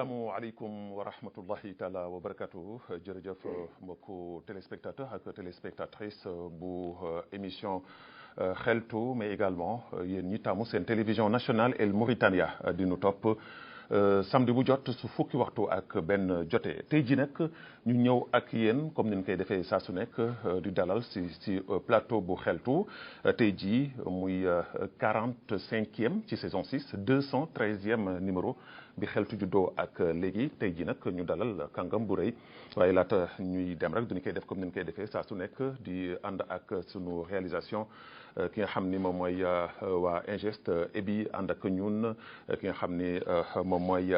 asalaamualeykum wa rahmatullahi taala wa barakatuhu jërëjëf mbokku téléspectateur ak téléspectatrice bu émission xeltu mais également yéen ñi taamu seen télévision nationale El Mauritania di nu topp samedi bu jot su fukki waxtu ak benn jotee tey ji nag ñu ñëw ak yéen comme ni ñu koy defee saa su nekk di dalal si plateau bu xeltu tey ji muy 45e ci saison 6 213e numéro bi xeltu juddoo ak léegi tey ji nag ñu dalal kàngam bu rëy waaye laata ñuy dem rek duñu koy def comme ni ñu koy defee saa su nekk di ànd ak sunu réalisation ki nga xam ni moom mooy waa Ingest Ebi ànd ak ñun ki nga xam ni moom mooy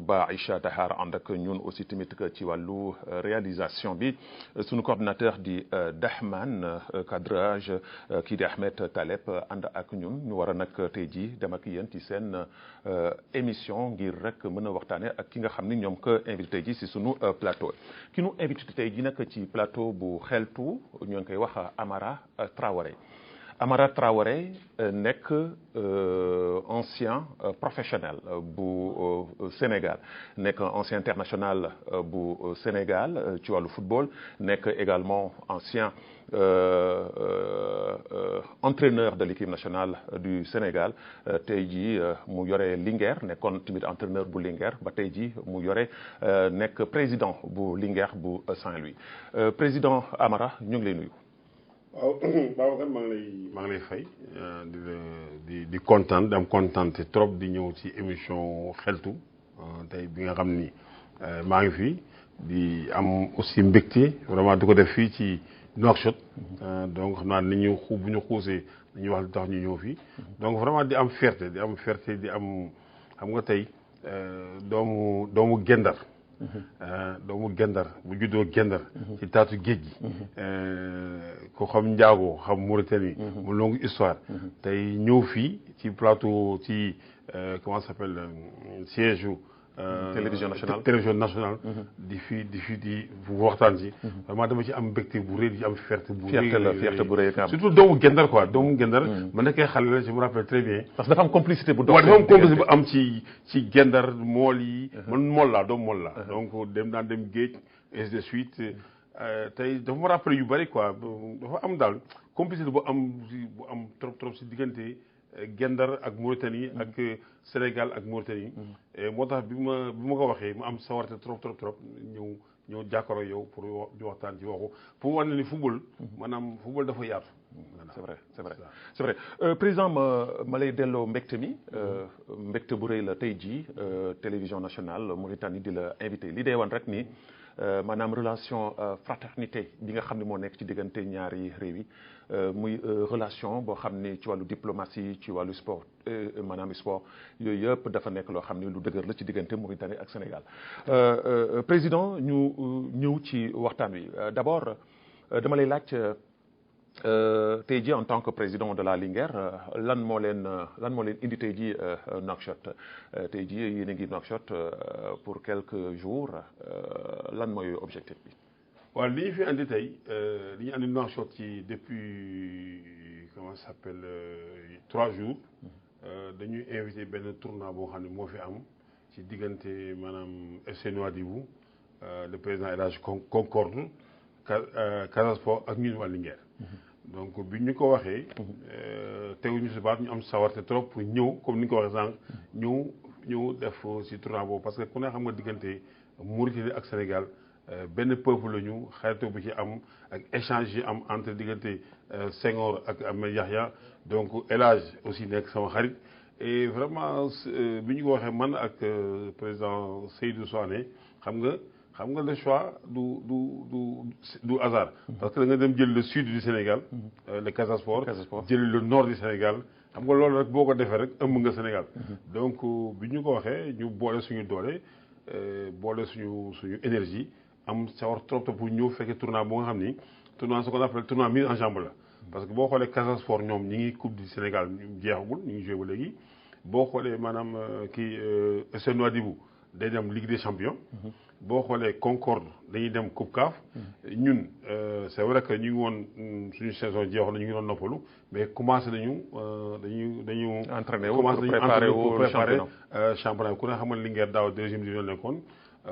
Ba Aïcha Tahar ànd ak ñun aussi tamit ci wàllu réalisation bi sunu coordinateur di Dahman cadrage kii di Ahmed Taleb ànd ak ñun ñu war a nag tey jii dem ak yéen ci seen émission ngir rek mën a waxtaane ak ki nga xam ni ñoom ko invité ji si sunu plateau ki nu invité tey ji nag ci plateau bu xeltu ñoo ngi koy wax Amara Traoré Amara Traoré nekk ancien professionnel bu Sénégal nekk ancien international bu Sénégal ci wàllu football nekk également ancien entraîneur de l'équipe nationale du Sénégal tey jii mu yore Linguère nekkoon tamit entraîneur bu Linguère ba tey jii mu yore nekk président bu Linguère bu Saint-Louis président Amara ñu ngi lay nuyu. waaw Babacar maa ngi lay fay di kontaan di am kontaan trop di ñëw ci émission xeltu tey bi nga xam ni maa ngi fi di am aussi mbégte vraiment di ko def fii ci Nouakchott donc xam naa ni bu ñu xuusee dañuy wax li tax ñu ñëw fii donc vraiment di am fierté di am xam nga tey doomu Gendar doomu Gendar bu juddoo Gendar ci taatu géej gi ko xam Njaago xam Mauritanie mu longue histoire tey ñëw fii ci plateau ci comment ça s'appelle siège télévision nationale di waxtaan ci vraiment dama ci am mbégte bu rëy di am fierté bu rëy surtout doomu Gendar quoi doomu Gendar ma nekkee xale la je me rappelle très bien parce que dafa am complicité bu dafa am complicité bu am ci Gendar mool yi man mool laa doomu mool la donc daan dem géej et de suite tey dafa ma rappelé yu bëri quoi dafa am daal complicité bu am trop si diggante Gendar ak Mauritanie ak Sénégal ak Mauritanie moo tax bi ma ko waxee mu am sawarte trop ñëw jàkkaarloo yow pour ñu waxtaan ci waxu pour wane ni football maanaam football dafa yaatu. c'est vrai président ma lay delloo mbégte mi mbégte bu rëy la tey jii télévision nationale Mauritanie di la invité li day wan rek ni maanaam relation fraternité bi nga xam ne moo nekk ci diggante ñaari réew yi muy relation boo xam ne ci wàllu diplomatie ci wàllu sport maanaam sport yooyu yëpp dafa nekk loo xam ne lu dëgër la ci diggante Mauritanie ak Sénégal président ñu ñëw ci waxtaan wi d'abord dama lay laaj tey jii en tant que président de la Linguère lan moo leen indi tey jii Nouakchott tey jii yéen a ngi Nouakchott pour quelques jours lan mooy objectif bi. waaw li ñu fi andi tey li ñu andi Nouakchott ci depuis comment ça s'appelle 3 jours dañuy invité benn tournoi boo xam ne moo fi am ci diggante maanaam FC Nouadhibou le président El Hadj Concorde Casa Sport ak ñun waa Linguère. donc bi ñu ko waxee teguñu si baat ñu am sawarte trop pour ñëw comme ni nga ko waxee sànq ñëw def si tournoi boobu parce que ku ne xam nga diggante Mauritanie ak Sénégal benn peuple la ñu xaritoo bi ci am ak échange yi am entre diggante Senghor ak Ahmed Yahya donc El Hadj aussi nekk sama xarit et vraiment bi ñu ko waxee man ak président Seydou Souane xam nga le choix du hasard. parce que da nga dem jël le sud du Sénégal. le Casa Sport jël le nord du Sénégal xam nga loolu rek boo ko defee rek ëmb nga Sénégal. donc bi ñu ko waxee ñu boole suñu doole boole suñu énergie am sawar trop pour ñëw fekkee tournoi boo nga xam ni tournoi ce qu'on appelle tournoi mise en jambe la. parce que boo xoolee Casa Sport ñoom ñi ngi coupe du Sénégal jeexagul ñu ngi joué ba léegi boo xoolee maanaam kii FC Nouadhibou day dem Ligue des champions. boo xoolee Concorde dañuy dem Coupe CAF. ñun c'est vrai que ñu ngi woon suñu saison jeexoon na ñu ngi doon noppalu mais commencé nañu dañu entraîné wu pour préparer championnat ku ne xam nga Linguère daaw deuxième division nekkoon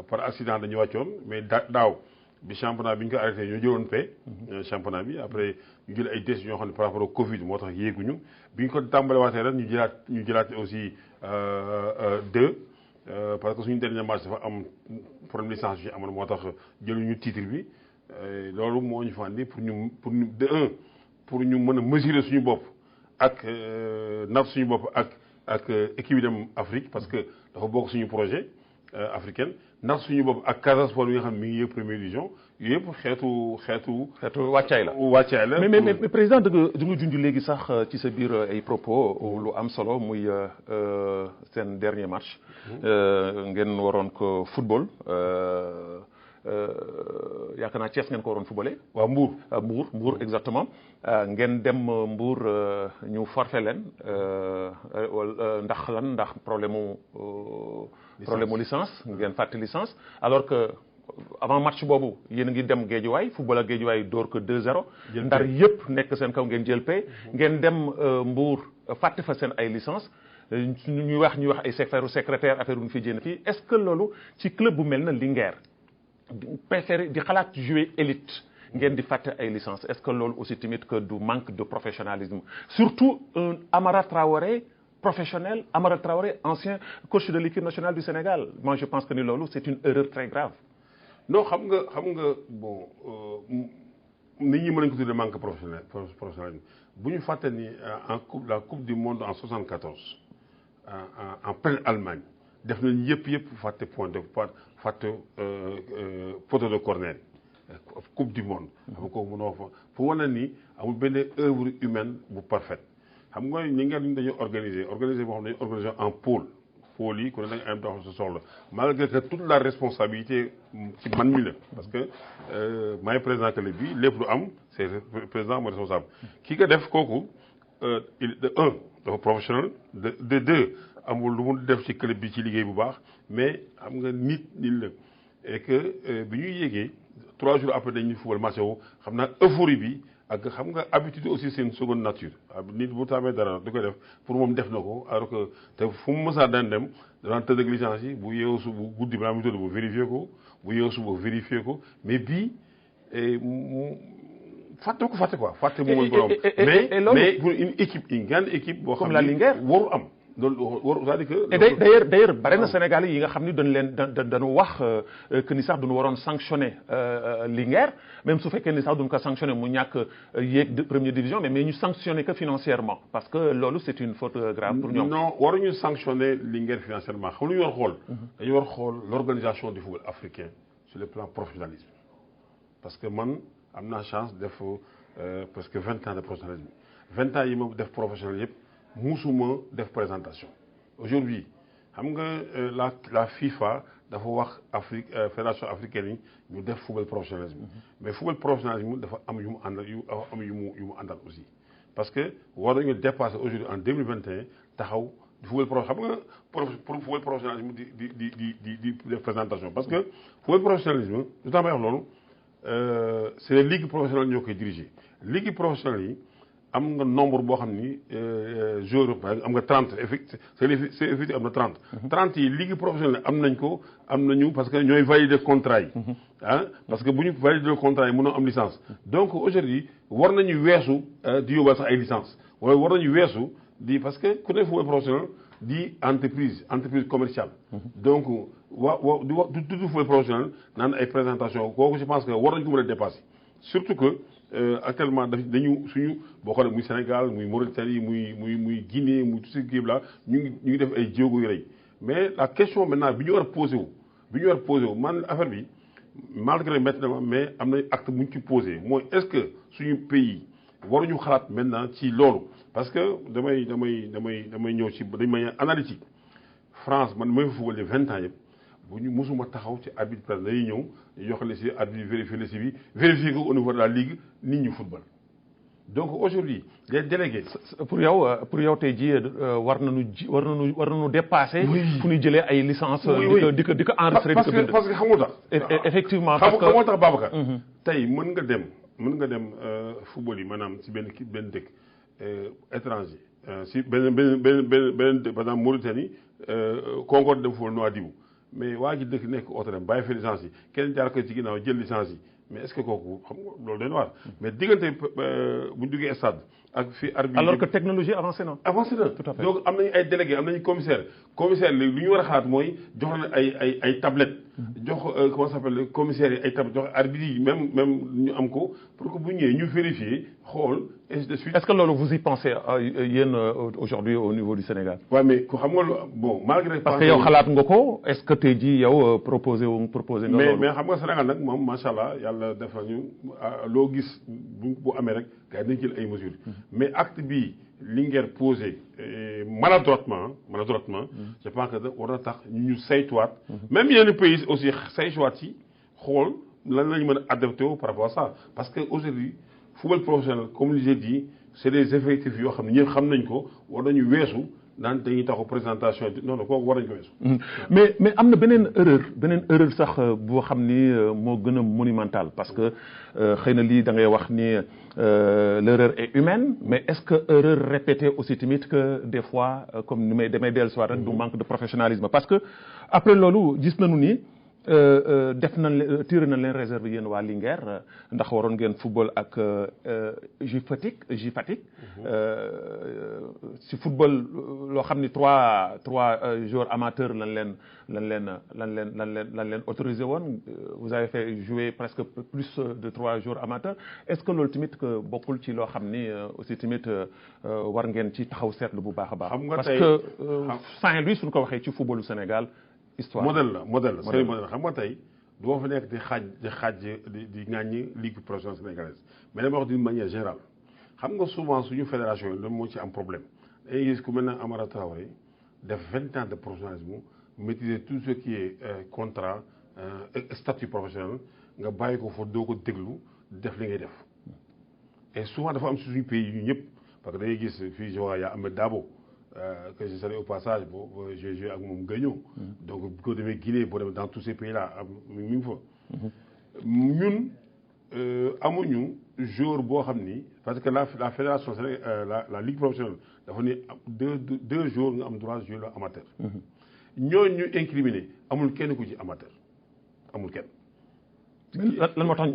par accident dañu wàccoon mais daaw bi championnat bi ñu ko arrêté ñoo jëloon paie. championnat bi après ñu jël ay décisions yoo xam ne par rapport au Covid moo tax yéeguñu bi ñu ko tàmbalewaatee ren ñu jëlaat aussi 2. parce que suñu dernier match dafa am problème licence yi amoon moo tax jëluñu titre bi loolu moo ñu fa andi pour ñu de un pour ñu mën a mesurer suñu bopp ak natt suñu bopp ak équipe yi dem Afrique parce que dafa bokk suñu projet africain natt suñu bopp ak Casa Sport yi nga xam ne mi ngi yëg première division yooyu yëpp xeetu wàccaay la mais président da nga junj léegi sax ci sa biir ay propos lu am solo muy seen dernier match ngeen waroon ko football yaakaar naa Thiès ngeen ko waroon footballé. waaw Mbour exactement ngeen dem Mbour ñu forfait leen ndax problème mu licence ngeen fàtte licence alors que avant match boobu yéen a ngi dem Guédiawaye football ak Guédiawaye door ko 2-0. Ndar yëpp nekk seen kaw ngeen jël paie. ngeen dem Mbour fàtte fa seen ay licence ñuy wax ay secrétaire affaire yu ñu fi jéem fii est-ce que loolu ci club bu mel na Linguère préféré di xalaat jouer élite ngeen di fàtte ay licence est-ce que loolu aussi tamit que du manque de professionnalisme surtout un Amara Traoré professionnel Amara Traoré ancien coach de l'équipe nationale du Sénégal moi je pense que ni loolu c'est une erreur très grave. non xam nga bon nit ñi mën nañu ko tuddee manque professionnalisme bu ñu fàtte ni la coupe du monde en 74 en pleine Allemagne def nañu yëpp fàtte fàtte poteau de corner coupe du monde. xam nga kooku mënoo fa pour wane ni amul benn œuvre humaine bu parfaite xam nga ñi nga dañu organiser boo xam ne dañu organiser en pôle yi ku ne da nga am dox sa soxla malgré que toute la responsabilité ci man mi la parce que maay président club bi lépp lu am c'est le président mooy responsable ki ko def kooku de un dafa professionnel de deux amul lu mu def ci club bi ci liggéey bu baax mais xam nga nit la et que bi ñuy yéegee 3 jours après dañuy football match wu xam naa euphorie bi ak xam nga habitude aussi c'est une seconde nature nit bu taamee dara du koy def pour moom def na ko alors que te fu mu mësaa daan dem danaan tëdd ak licence yi bu yeewu su bu guddi balaa muy tëdd bu vérifier ko bu yeewu su bu vérifier ko mais bii fàtte mu woon borom mais pour une grande équipe boo xam comme la Linguère waru am loolu c'est-à-dire que. et d'ailleurs bari na Sénégalais yi nga xam ni dañu wax que ni sax duñu waroon sanctionner Linguère même su fekkee ni sax duñu ko sanctionner mu ñàkk yéeg de première division mais ñu sanctionner que financièrement parce que loolu c'est une faute grave pour ñoom. non waruñu sanctionner Linguère financièrement xam lu ñu war xool. dañu war xool l'organisation du football africain sur le plan professionnalisme parce que man am naa chance def presque 20 ans de professionnalisme 20 ans yi ma def professionnel yëpp. musuma def présentation aujourd'hui xam nga la FIFA dafa wax fédération africaine yi ñu def football professionnalisme mais football professionnalisme dafa am yu mu àndal yu mu àndal aussi parce que war nañu dépasser aujourd'hui en 2021 taxaw football pro xam nga pour football professionnalisme di def présentation parce que football professionnalisme lu tax may wax loolu c'est les ligues professionnelles ñoo koy diriger ligues professionnelles yi am nga nombre boo xam ni joueurs am nga 30 c'est effectif am na 30. 30 yi ligue professionnelle am nañu parce que ñooy valider contrat yi. parce que bu ñu valider contrat yi mënoo am licence. donc aujourd'hui war nañu weesu di yóbbal sax ay licence wala war nañu weesu di parce que ku ne football professionnel di entreprise commerciale. donc di tudd football professionnel naan ay présentation kooku je pense que war nañu ko mën a dépasser surtout que. actuellement dañu suñu boo xoolee muy Sénégal muy Mauritanie muy Guinée muy tout ce qui est là ñu ngi def ay jéego yu rëy mais la question maintenant bi ñu war a posé wu man affaire bi malgré maintenant mais am na acte bu ñu ci posé mooy est-ce que suñu pays waruñu xalaat maintenant ci loolu parce que damay ñëw ci dañ manière analytique France man may fa football 20 ans yëpp bu ñu mosuma taxaw ci arbitre presse dañuy ñëw ñu jox la si arbitre vérifier la si bi vérifier ko au niveau de la ligue nit ñi football donc aujourd'hui les délégués. pour yow tey jii war nañu dépasser. fu ñuy jëlee ay licence di ko enregistrer. parce que xam nga tax. effectivement parce que xam nga tax Babacar. tey mën nga dem football yi maanaam si benn dëkk étranger si benn par exemple Mauritanie Concorde dem football Nouadhibou mais waa ji dëkk nekk Ouadam bàyyi fa licence yi kenn jaar ko ci ginnaaw jël licence yi mais est-ce que kooku xam nga loolu dañu war mais diggante bu ñu duggee stade ak fi arbitre. alors que technologie avancée na. avancé na tout à fait. donc am nañu ay délégués am nañu commissaire li ñu war a xalaat mooy jox na ay tablettes. jox comment ça s'appelle commissaire yi ay tablettes jox arbitre yi même ñu am ko pour que bu ñëwee ñu vérifier xool ainsi de suite. est-ce que loolu vous y pensez yéen aujourd'hui au niveau du Sénégal. waaw mais ku xam nga bon malgré. parce que yow xalaat nga ko est-ce que tey jii yow proposé nga loolu. mais xam nga Sénégal nag moom macha allah yàlla def nañu loo gis bu amee rek gars yi dañu jël ay mesures. mais acte bi Linguère posé maladroitement je pense que war na tax ñu saytuwaat. même yenn pays aussi saytuwaat ci xool lan la ñu mën a adapté wu par rapport à ça parce que aujourd'hui football professionnel comme je l'ai dit c'est des effectifs yoo xam ne ñëpp xam nañ ko war nañu weesu naan dañuy taxaw présentation non kooku war nañu ko weesu. mais am na beneen erreur sax boo xam ni moo gën a monumental parce que xëy na lii da ngay wax ni l'erreur est humaine mais est-ce que erreur répétée aussi tamit que des fois comme ni damay dellu soir rek du manque de professionnalisme parce que après loolu gis nañu ni def nañ tiré nañ leen réserve yéen waa Linguère ndax waroon ngeen football ak J Fatick si football loo xam ni trois joueurs amateurs lañ leen autorisé woon vous avez fait jouer presque plus de 3 joueurs amateurs est-ce que loolu tamit que bokkul ci loo xam ni aussi tamit war ngeen ci taxaw seetlu bu baax a baax. parce que Saint-Louis suñu ko waxee ci footballu Sénégal. histoire modèle la c'est modèle xam nga tey du ma fa nekk di ŋàññi ligue professionnelle sénégalaise mais dama wax d'une manière générale xam nga souvent suñu fédération yi lan moo ci am problème dañuy gis ku mel ne Amara Traoré def 20 ans de professionnalisme maîtriser tout ce qui est contrat statut professionnel nga bàyyi ko fa doo ko déglu def li ngay def et souvent dafa am si suñu pays yi ñu ñëpp parce que dañuy gis fii je vois yaa Ahmed Dabo que je salue au passage j'ai joué ak moom Gagnon donc boo demee Guinée boo demee dans tous ces pays là mi ngi fa ñun amuñu jour boo xam ni parce que la fédération la ligue professionnelle dafa ni deux jours nga am droit jouer le amateur ñooñu ñu incriminé amul kenn ku ci amateur amul kenn lan moo tax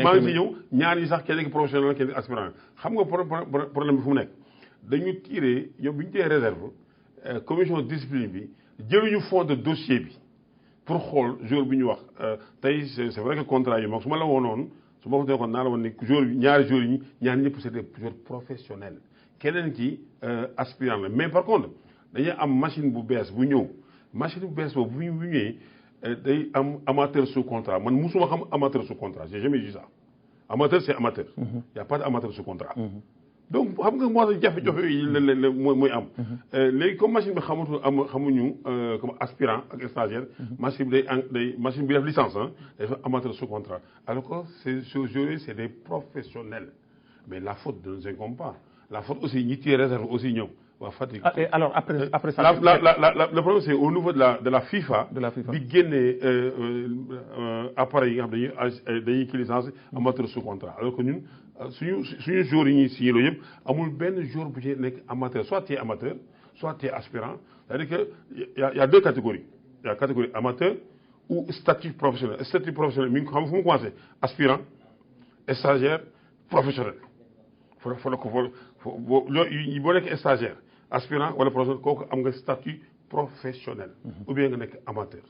maa ngi si ñëw ñaar ñi sax kenn ki professionnel kenn ki aspirant xam nga problème bi fu mu nekk dañu tiré ñoom bi ñu tee réserve commission discipline bi jëluñu fond de dossier bi pour xool jour bi ñu wax tey c'est vrai que contrat yi moom su ma la woonoon su ma ko nekkoon naa la woon ne jour ñaari jours yi ñaari ñëpp c'est des joueurs professionnels keneen ki aspirant la mais par contre dañuy am machine bu bees bu ñëw machine bu bees boobu bu ñëwee day am amateur sous contrat man musuma xam amateur sous contrat j'ai jamais vu ça amateur c'est amateur y a pas d'amateur sous contrat donc xam nga moo tax jafe-jafe yi la mooy am léegi comme machine bi xamuñu comme aspirant ak stagiaire machine bi machine bi def licence day def amateur sous contrat alors que ces joueurs c'est des professionnels mais la faute ne nous incombe pas la faute aussi ñi ci réserve aussi ñëw waa Fatick. alors après ça. le problème c'est au niveau de la FIFA. bi génnee appareil yi nga xam dañuy kii licence amateur sous contrat alors que ñun suñu joueurs yi ñuy signé loolu yëpp amul benn joueur bu ci nekk amateur soit tu es amateur soit tu es aspirant c'est-à-dire que y a deux catégories il y a catégorie amateur ou statut professionnel statut professionnel mi ngi xam fu mu commencé aspirant stagiaire professionnel boo nekk stagiaire aspirant wala professionnel kooku am nga statut professionnel ou bien nga nekk amateur.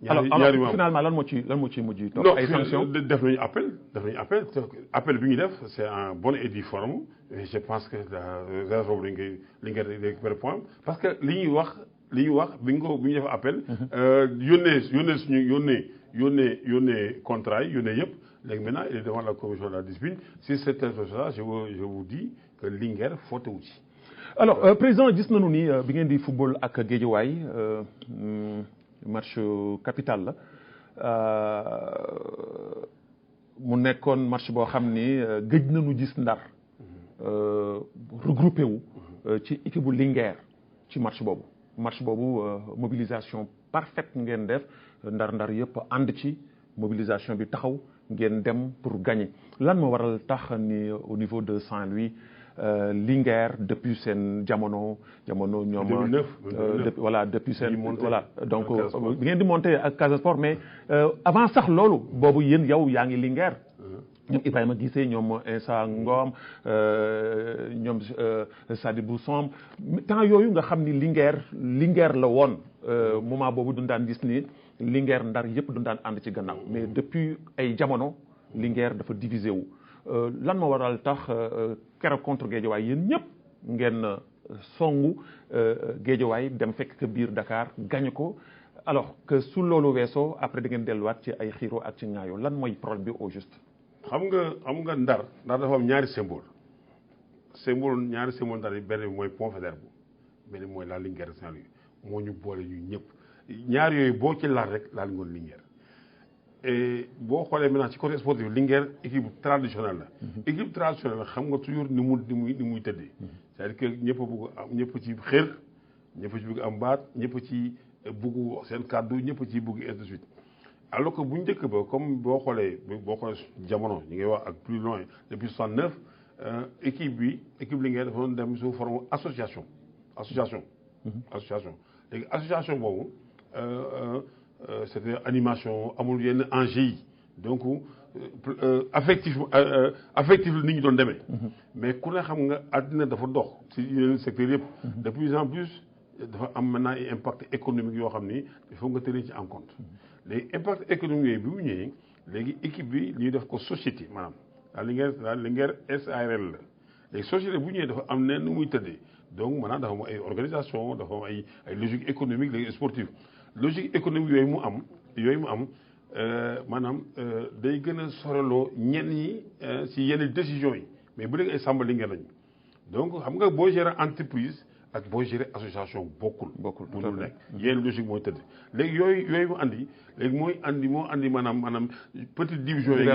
alors finalement lan moo ci mujj topp ay sanctions def nañu appel bi ñu def c'est en bonne et due forme et je pense que réserve boobu li nga récupérer point parce que li ñuy wax bi ñu def appel yónnee suñu yónnee contrat yi yónnee yëpp léegi maintenant il est devant la commission de la discipline si c'est ça je vous dis que Linguère fauté wu ci. alors président gis nañu ni bi ngeen di football ak Guédiawaye match capital la mu nekkoon match boo xam ni gëj nañu gis Ndar regroupé wu ci équipe bu Linguère ci match boobu mobilisation parfaite ngeen def ndar yëpp ànd ci mobilisation bi taxaw ngeen dem pour gagner lan moo waral tax ni au niveau de Saint-Louis Linguère depuis seen jamono ñoom 2009 voilà depuis seen voilà donc ngeen di monter ak Casa Sport mais avant sax loolu boobu yéen yow yaa ngi Linguère ñoom Ibrahima Guissé ñoom Insa Ngom ñoom Sadibou Somb temps yooyu nga xam ni Linguère la woon moment boobu duñ daan gis ni Linguère Ndar yëpp duñ daan ànd ci gannaaw mais depuis ay jamono Linguère dafa divisé wu lan moo waral tax keroog contre Guédiawaye yéen ñëpp ngeen songu Guédiawaye dem fekk ka biir Dakar gañe ko alors que su loolu weesoo après da ngeen delluwaat ci ay xiiro ak ci ŋaayoo lan mooy problème bi au juste. xam nga Ndar dafa am ñaari ñaari symbole Ndar yi benn bi mooy Pont Faidherbe benn bi mooy la Linguère Saint-Louis moo ñu boole ñu ñëpp ñaar yooyu boo ci laal rek laal ngoon Linguère et boo xoolee maintenant ci côté sportif Linguère équipe traditionnelle la. équipe traditionnelle la xam nga toujours ni muy tëddee. c'est-à-dire que ñëpp a bëgg am ñëpp ci xër ñëpp ci bëgg am baat ñëpp ci bëgg seen kàddu ñëpp ci bëgg ainsi de suite. alors que bu njëkk ba comme boo xoolee jamono ñu ngi wax ak plus loin depuis 69 équipe Linguère dafa doon dem sous forme association léegi association boobu c'était animation amul yenn enjeux yi donc affectif la nit ñi doon demee mais ku ne xam nga àddina dafa dox ci yeneen secteurs yëpp de plus en plus dafa am maintenant ay impact économique yoo xam ni il faut nga tenir ci en compte léegi impact économique yooyu bi mu ñëwee léegi équipe bi ñuy def ko société maanaam la Linguère SARL la léegi société bu ñëwee dafa am ne nu muy tëddee donc maanaam dafa am ay organisation dafa am ay logique économique léegi sportive logique économique yooyu mu am maanaam day gën a soreloo ñenn ñi si yenn décisions yi mais bu dee ay Samba Linguère lañu donc xam nga boo gérer entreprise ak boo gérer association bokkul mënul nekk yenn logique mooy tëdd léegi yooyu mu andi léegi moo andi maanaam petite division yi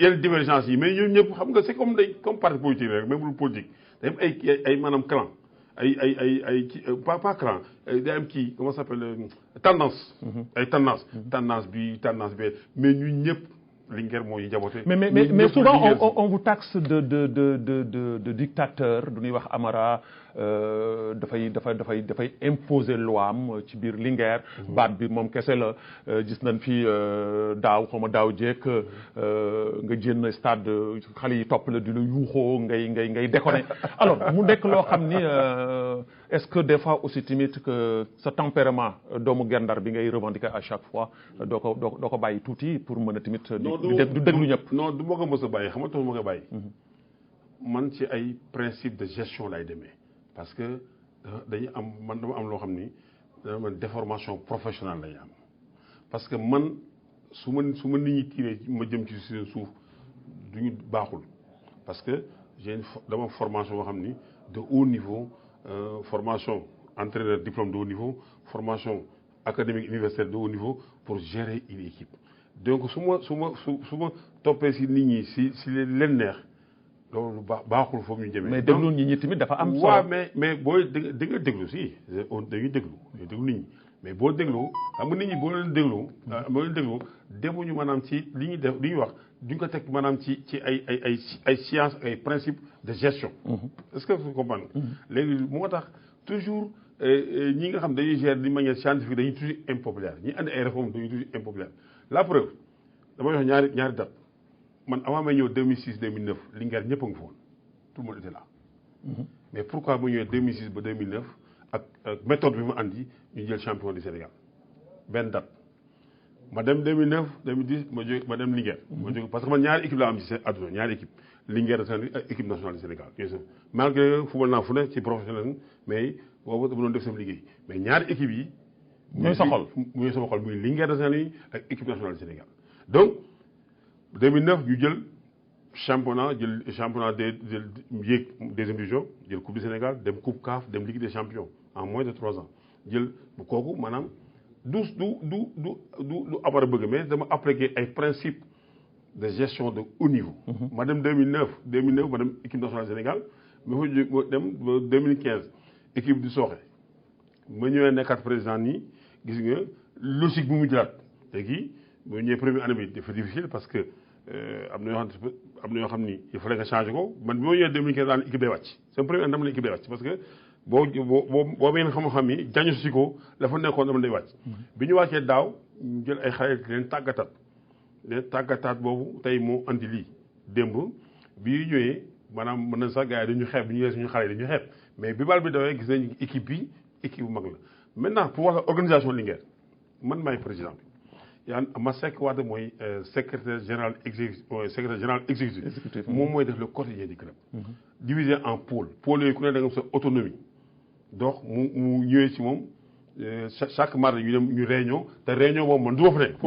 yenn divergence yi mais ñun ñëpp xam nga c'est comme parti politique rek même lu politique day am ay maanaam clan ay pas clan day am kii comment ça s'appelle tendance ay tendance bi mais ñun ñëpp Linguère moo ñu jaboote mais souvent on vous taxe de dictateur du ñuy wax Amara dafay imposer loi am ci biir Linguère baat bi moom kese la gis nañ fi daaw jéeg nga jénn stade xale yi topp la di la yuuxoo ngay déconner alors mu nekk loo xam ni est-ce que des fois aussi tamit que sa tempérament doomu Guet-Ndar bi ngay revendiquer à chaque fois doo ko bàyyi tuuti pour mën a tamit du déglu ñëpp non du ma ko mës a bàyyi xam nga tax ma koy bàyyi man ci ay principe de gestion lay demee parce que dama am loo xam ni man déformation professionnelle lay am parce que man su ma nit ñi tiré ma jëm ci seen suuf duñu baaxul parce que dama formation boo xam ni de haut niveau formation entraîneur diplôme de haut niveau formation académique universitaire de haut niveau pour gérer une équipe donc su ma toppee si nit ñi si leen neex loolu baaxul foofu ñu jëmee. mais déglu nit ñi tamit dafa am solo. waaw mais booy di nga déglu si dañuy déglu nit ñi mais boo déglu xam nga nit ñi boo leen déglu demuñu maanaam ci li ñuy def li ñuy wax duñ ko teg maanaam ci ay sciences ay principes de gestion. est-ce que vous comprenez. léegi moo tax toujours ñi nga xam dañuy gérer d'une manière scientifique dañuy toujours impopulaire ñi andi ay réformes dañuy toujours impopulaire la preuve damay wax ñaari date man avant may ñëw 2006 2009 Linguère ñëpp a ngi fa woon tout le monde était là. mais pourquoi ma ñëwee 2006 ba 2009 ak méthode bi ma andi ñu jël champion du Sénégal benn date ma dem 2009 2010 ma dem Linguère. ma jóge parce que man ñaari équipe laa am ci seen àdduna ñaari équipe Linguère de Saint-Louis ak équipe nationale du Sénégal. malgré football naa fu ne ci professionnel mais boobu dama doon def sama liggéey mais ñaari équipe yi. muy sa xol muy Linguère de Saint-Louis ak équipe nationale du Sénégal donc 2009 ñu jël championnat des yéeg deuxième division jël coupe du Sénégal dem coupe CAF dem Ligue des champions en moins de 3 ans jël bu kooku maanaam du amara bëgg mais dama appliqué ay principes de gestion de haut niveau. ma dem 2009 ma dem équipe nationale Sénégal ma fa jóg ma dem ba 2015 équipe du Sokhe ma ñëwee nekkaat président nii gis nga logique bu mu jëlaat léegi bu ñëwee première année bi dafa difficile parce que am na yoo xam ni il fallait nga changer ko man bi ma ñëwee 2015 daal équipe day wàcc sama première année dama ne équipe day wàcc parce que boo ngeen xam-xam yi jañu si ko dafa nekkoon dama day wàcc. bi ñu wàccee daaw ñu jël ay xale leen tàggataat boobu tey moo andi lii démb bii ñëwee maanaam mën na sax gars yi dañu xeeb bi ñu suñu xale yi dañu xeeb mais bi bal bi dawee gis nañ équipe bi équipe bu mag la maintenant pour wax la organisation Linguère man maay président bi yaa Masseck Wade mooy secrétaire général exécutif moom mooy def le quotidien du club divisé en pôle yooyu ku ne da nga am sa autonomie donc mu ñëwee ci moom chaque mardi ñu dem ñu réunion te réunion boobu man du ma fa nekk.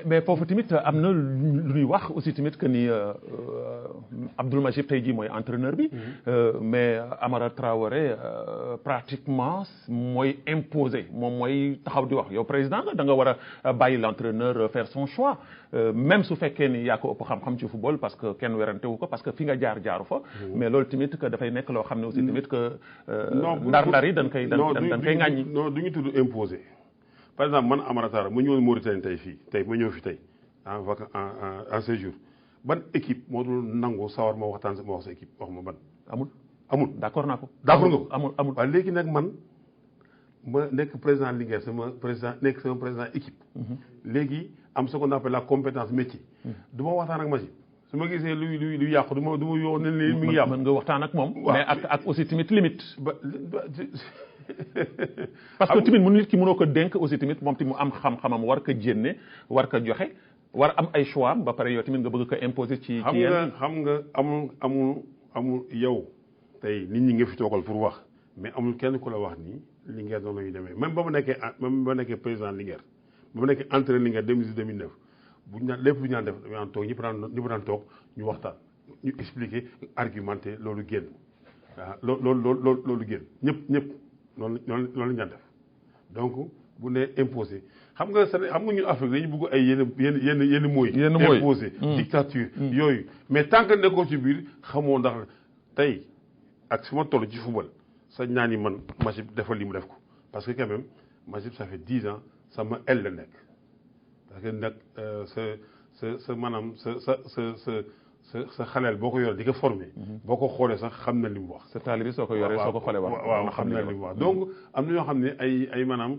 mais foofu tamit am na lu ñuy wax aussi tamit que ni Abdoul Majib tey jii mooy entraîneur bi. mais Amara Traoré pratiquement mooy imposé moom mooy taxaw di wax yow président nga da nga war a bàyyi l'entraîneur faire son choix même su fekkee ni yaa ko ëpp xam-xam ci football parce que kenn werante wu ko parce que fi nga jaaru fa. mais loolu tamit que dafay nekk loo xam ne aussi tamit que. ndar-ndar yi dañ koy ŋàññi. non du ñu tudd imposé par exemple man Amara Traoré ma ñëwoon Mauritanie ma ñëw fi tey en séjour ban équipe moo dul nangu sawar ma wax sa équipe wax ma ban. amul d'accord naa ko. d'accord nga ko amul. waaw léegi nag man ma nekk président Linguère sama président équipe. léegi am ce qu'on appelle la compétence métier. du ma waxtaan ak Majib su ma gisee luy yàqu du ma yoo ne leen mi ngi yàqu. mën nga waxtaan ak moom. mais ak aussi tamit limite. parce que tamit nit ki mënoo ko dénk aussi tamit moom tamit mu am xam-xamam war ko jénne war ko joxe war am ay choix am ba pare yow tamit nga bëgg ko imposer ci yenn. xam nga amul yow tey nit ñi nga fi toogal pour wax mais amul kenn ku la wax nii Linguère noonu la ñuy demee même ba ma nekkee président Linguère ba ma nekkee entraîneur Linguère 2009 bu ñu naan lépp lu ñu naan def dañu naan toog ñëpp daan toog ñu waxtaan ñu expliquer argumenter loolu génn waaw loolu génn ñëpp loolu la ñu daan def donc bu nee imposé xam nga ñun Afrique dañu bëgg ay yenn mooy imposé dictature yooyu mais tant que nekkoo ci biir xamoo ndax tey ak su ma toll ci football sañ naa ni man Majib defal li mu def ko parce que quand même Majib ça fait 10 ans sama el la nekk parce que nag sa maanaam sa xaleel boo ko yoree di ko formé. boo ko xoolee sax xam na li mu wax. sa taalibe soo ko yoree soo ko xoolee wax. waaw xam na li mu wax donc am na ñoo xam ne ay maanaam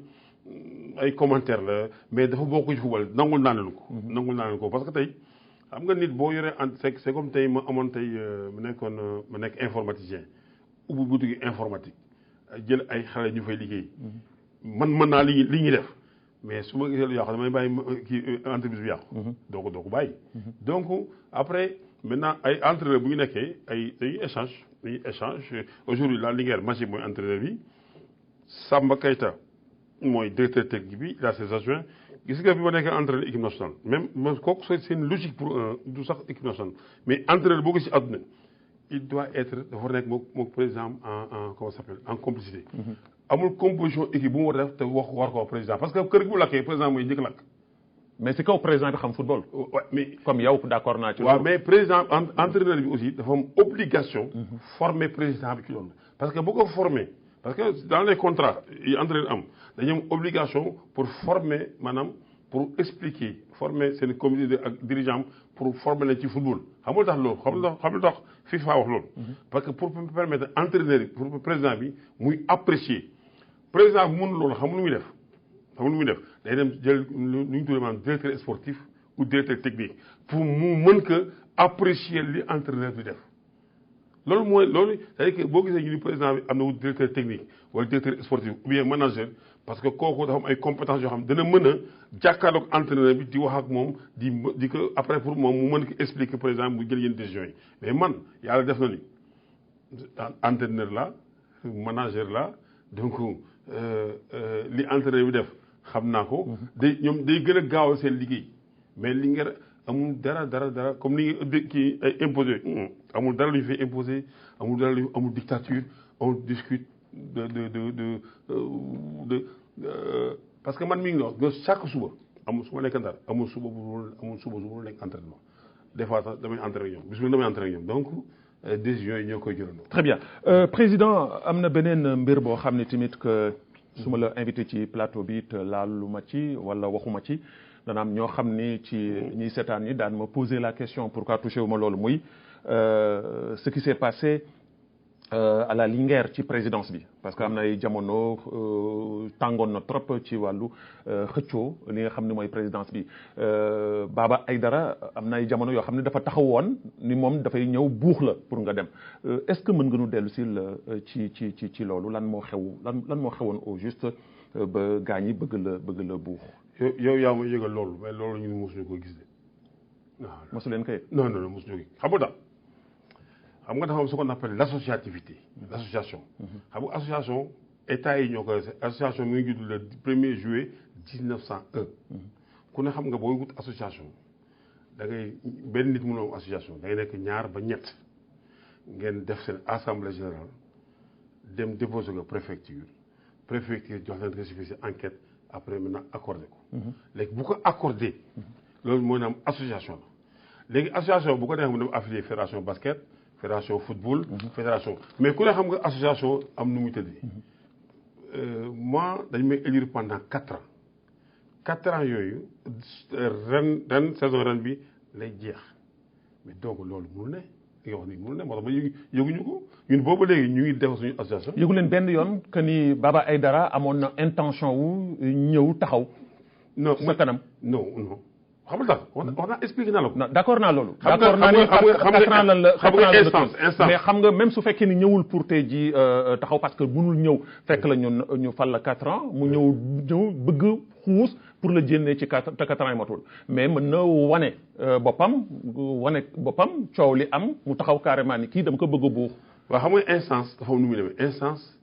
ay commentaire la mais dafa bokk ci football nangul naa leen ko. parce que tey xam nga nit boo yoree c'est comme tey ma amoon tey ma nekk informaticien ubbi boutique informatique jël ay xale ñu fay liggéey. man mën naa li ñuy def. mais su ma gisee lu yàqu damay bàyyi kii entreprise bi yàqu. doo ko bàyyi. donc après maintenant ay entraîneur bu ñu nekkee dañuy échange aujourd'hui la Linguère Majib mooy entraîneur bi Samba Keita mooy directeur technique bi il a ses adjoints gis nga bi ma nekkee entraîneur équipe nationale même kooku c'est une logique pour du sax équipe nationale mais entraîneur boo ko si àdduna il doit être dafa nekk moom président en comment ça s'appelle en complicité. amul composition équipe bu mu war a def te war ko président parce que kër gi bu lakkee président mooy njëkk lakk. mais si kaw président bi xam football. mais comme yow d'accord naa ci loolu. waaw mais président entraîneur bi aussi dafa am obligation. former président bi ci loolu. parce que bu ko former parce que dans les contrats yi entraîneur am dañu am obligation pour former maanaam pour expliquer former seen comité ak dirigeant pour former leen ci football xam nga tax loolu xam nga tax FIFA wax loolu. parce que pour permettre entraîneur bi pour président bi muy apprécier. président bi mënul loolu xamul lu muy def day dem jël lu ñu tuddee maanaam directeur sportif ou directeur technique pour mu mën que apprécier li entraîneur bi def loolu c'est-à-dire que boo gisee ñu ni président bi am na wut directeur technique wala directeur sportif ou bien manager parce que kooku dafa am ay compétences yoo xam ne dana mën a jàkkaarloog entraîneur bi di wax ak moom di ko après pour moom mu mën ko expliquer président mu jël yenn décisions yi mais man yàlla def na ni entraîneur la manager la donc li entraîneur bi def xam naa ko. day gën a gaawal seen liggéey mais Linguère amul dara comme ni kii ay imposé amul dara lu ñu fay imposé amul dictature on discute de parce que man mi ngi wax chaque suba amul su ma nekk Ndar amul suba bu nekk entraînement des fois sax damay entraîné ñoom bis bu damay entraîné ñoom donc décisions yi ñoo koy jëlandoo. très bien président am na beneen mbir boo xam ne tamit que su ma la invité ci plateau bi te laalu ma ci wala waxuma ci dana am ñoo xam ni ci ñiy seetaan ñi daan ma poser la question pourquoi touché wu ma loolu muy ce qui s'est passé à la Linguère ci présidence bi parce que am na ay jamono tàngoon na trop ci wàllu xëccoo li nga xam ne mooy présidence bi Baba Aïdara am na ay jamono yoo xam ne dafa taxawoon ni moom dafay ñëw buux la pour nga dem est-ce que mën nga nu dellu ci loolu lan moo xewoon au juste ba gaa ñi bëgg la buux. yow yaa ma yëgal loolu mais loolu ñun mosuñu ko gis de. waaw mosu leen kay. non mosuñu ko gis xam nga dafa am ce qu'on appelle l'associativité l'association xam nga association état yi ñoo koy association mi ngi judd le 1er juillet 1901 ku ne xam nga booy wut association da ngay benn nit mënoo am association da ngay nekk ñaar ba ñett ngeen def seen assemblée générale dem déposer ko préfecture jox leen récépissé enquête après maintenant accordé ko léegi bu ko accordé loolu mooy na am association la léegi association bu ko neex mu dem affilié fédération basket fédération football fédération mais ku ne xam nga association am nu muy tëddee moi dañ may élire pendant 4 ans yooyu ren saison ren bi lay jeex mais donc loolu mënul ne li nga wax nii mënul ne moo tax ba yëguñu ko ñun boobu léegi ñu ngi def suñu association. yëgu leen benn yoon que ni Baba Aïdara amoon na intention wu ñëw taxaw. non sa kanam. non xam nga wax naa expliqué naa la ko. d'accord naa loolu. xam nga instance mais xam nga même su fekkee ni ñëwul pour tey ji taxaw parce que mënul ñëw fekk la ñu fal la 4 ans mu ñëw bëgg xuus pour la jénnee ci 4 ans yi matul mais mën na wane boppam coow li am mu taxaw carrément ni kii dama ko bëgg a buux. waaw xam nga instance dafa am nu muy demee instance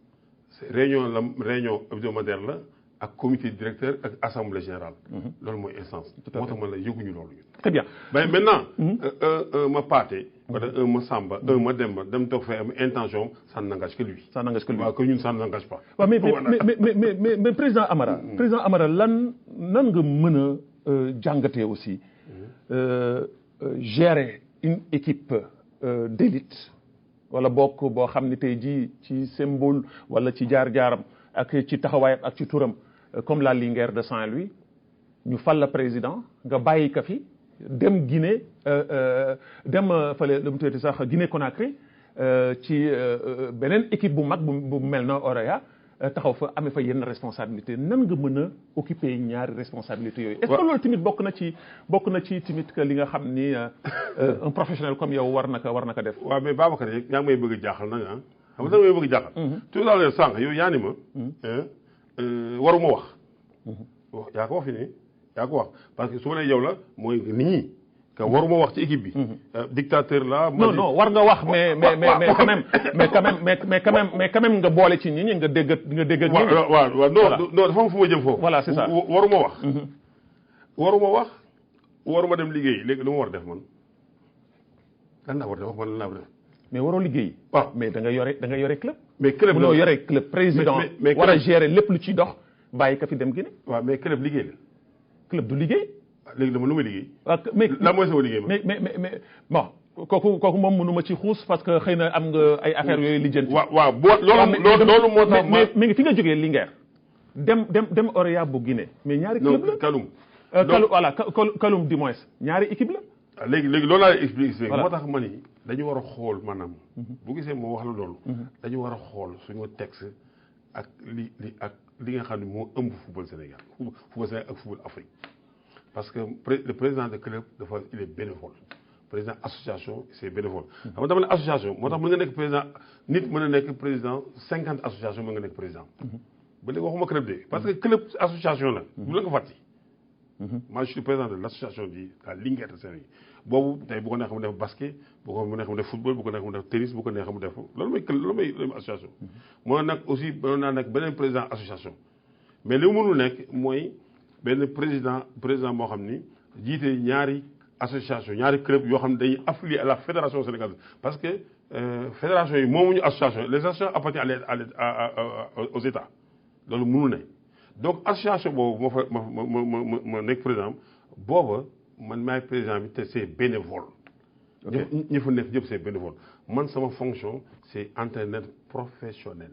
réunion hebdomadaire la. ak comité directeur ak assemblée générale. loolu mooy instance. moo tax man la yëguñu loolu. très bien mais maintenant. ma Pathé. wala ma Samba ma Demba dem toog fay am intention ça n'engage que lui. waaw que ñun ça n'engage pas. waaw mais président Amara. président Amara nan nga mën a jàngatee aussi gérer une équipe d'élite wala bokk boo xam ni tey jii ci symbole wala ci jaar-jaaram ak ci taxawaayam ak ci turam. comme la Linguère de Saint-Louis ñu fal la président nga bàyyi ka fi dem Guinée dem fële lu mu tuddati sax Guinée Conakry ci beneen équipe bu mag bu mel na Orea taxaw fa amee fa yenn responsabilité nan nga mën a occuper ñaari responsabilité yooyu. est-ce que loolu tamit bokk na ci tamit que li nga xam ni un professionnel comme yow war na ko def. waaw mais Babacar yaa ngi may bëgg a jaaxal nag ah. xam nga may bëgg a jaaxal. tout à l'heure sànq yow yaa ni ma. waruma wax. yaa ko wax fi nii yaa ko wax parce que su ma nee yow la mooy nit ñi que waruma wax ci équipe bi. dictateur la. non war nga wax mais quand même nga boole ci nit ñi nga dégg ak nit ñi. waaw non dafa am fu ma jëm foofu. voilà c'est ça waruma wax. waruma dem liggéey léegi lu ma war def man lan laa war def man lan laa war def. mais waroo liggéey. waaw mais da nga yore club. mais club mënoo yore club président. mais war a gérer lépp lu ciy dox bàyyi ka fi dem Guinée. waaw mais club liggéey la. club du liggéey. léegi dama lu may liggéey. mais lan mooy sama liggéey mais bon kooku moom mënu ma ci xuus parce que xëy na am nga ay affaires yooyu lijjanti. waaw loolu moo tax mais fi nga jógee Linguère dem Orea bu Guinée. mais ñaari club la Kaloum. voilà Kaloum du moins ñaari équipe la. léegi loolu laa lay expliqué. moo tax ma ni dañu war a xool maanaam. bu gisee moo wax la loolu. dañu war a xool suñu texte ak li nga xam ne moo ëmb football Sénégal ak football Afrique parce que le président de club il est bénévole président association c'est bénévole. xam nga dama ne association moo tax mën nga nekk président nit mën na nekk président 50 association mën nga nekk président. ba léegi waxuma club de parce que club association la. bu la ko fàtti. moi je suis président de l'association de la Linguère de Saint-Louis boobu tey bu ko neexee mu def basket bu ko neexee mu def football bu ko neexee mu def tennis bu ko neexee mu def loolu mooy association. moo nag aussi mën naa nekk beneen président association mais li mu mënul nekk mooy benn président moo xam ni jiite ñaari association ñaari club yoo xam ne dañuy affilié à la fédération sénégalaise parce que fédération yi moomuñu association les associations appartiennent aux États loolu mënul ne donc association boobu ma nekk président booba man maay président bi te c'est bénévole. ñi fa nekk ñëpp c'est bénévole man sama fonction c'est entraîneur professionnel.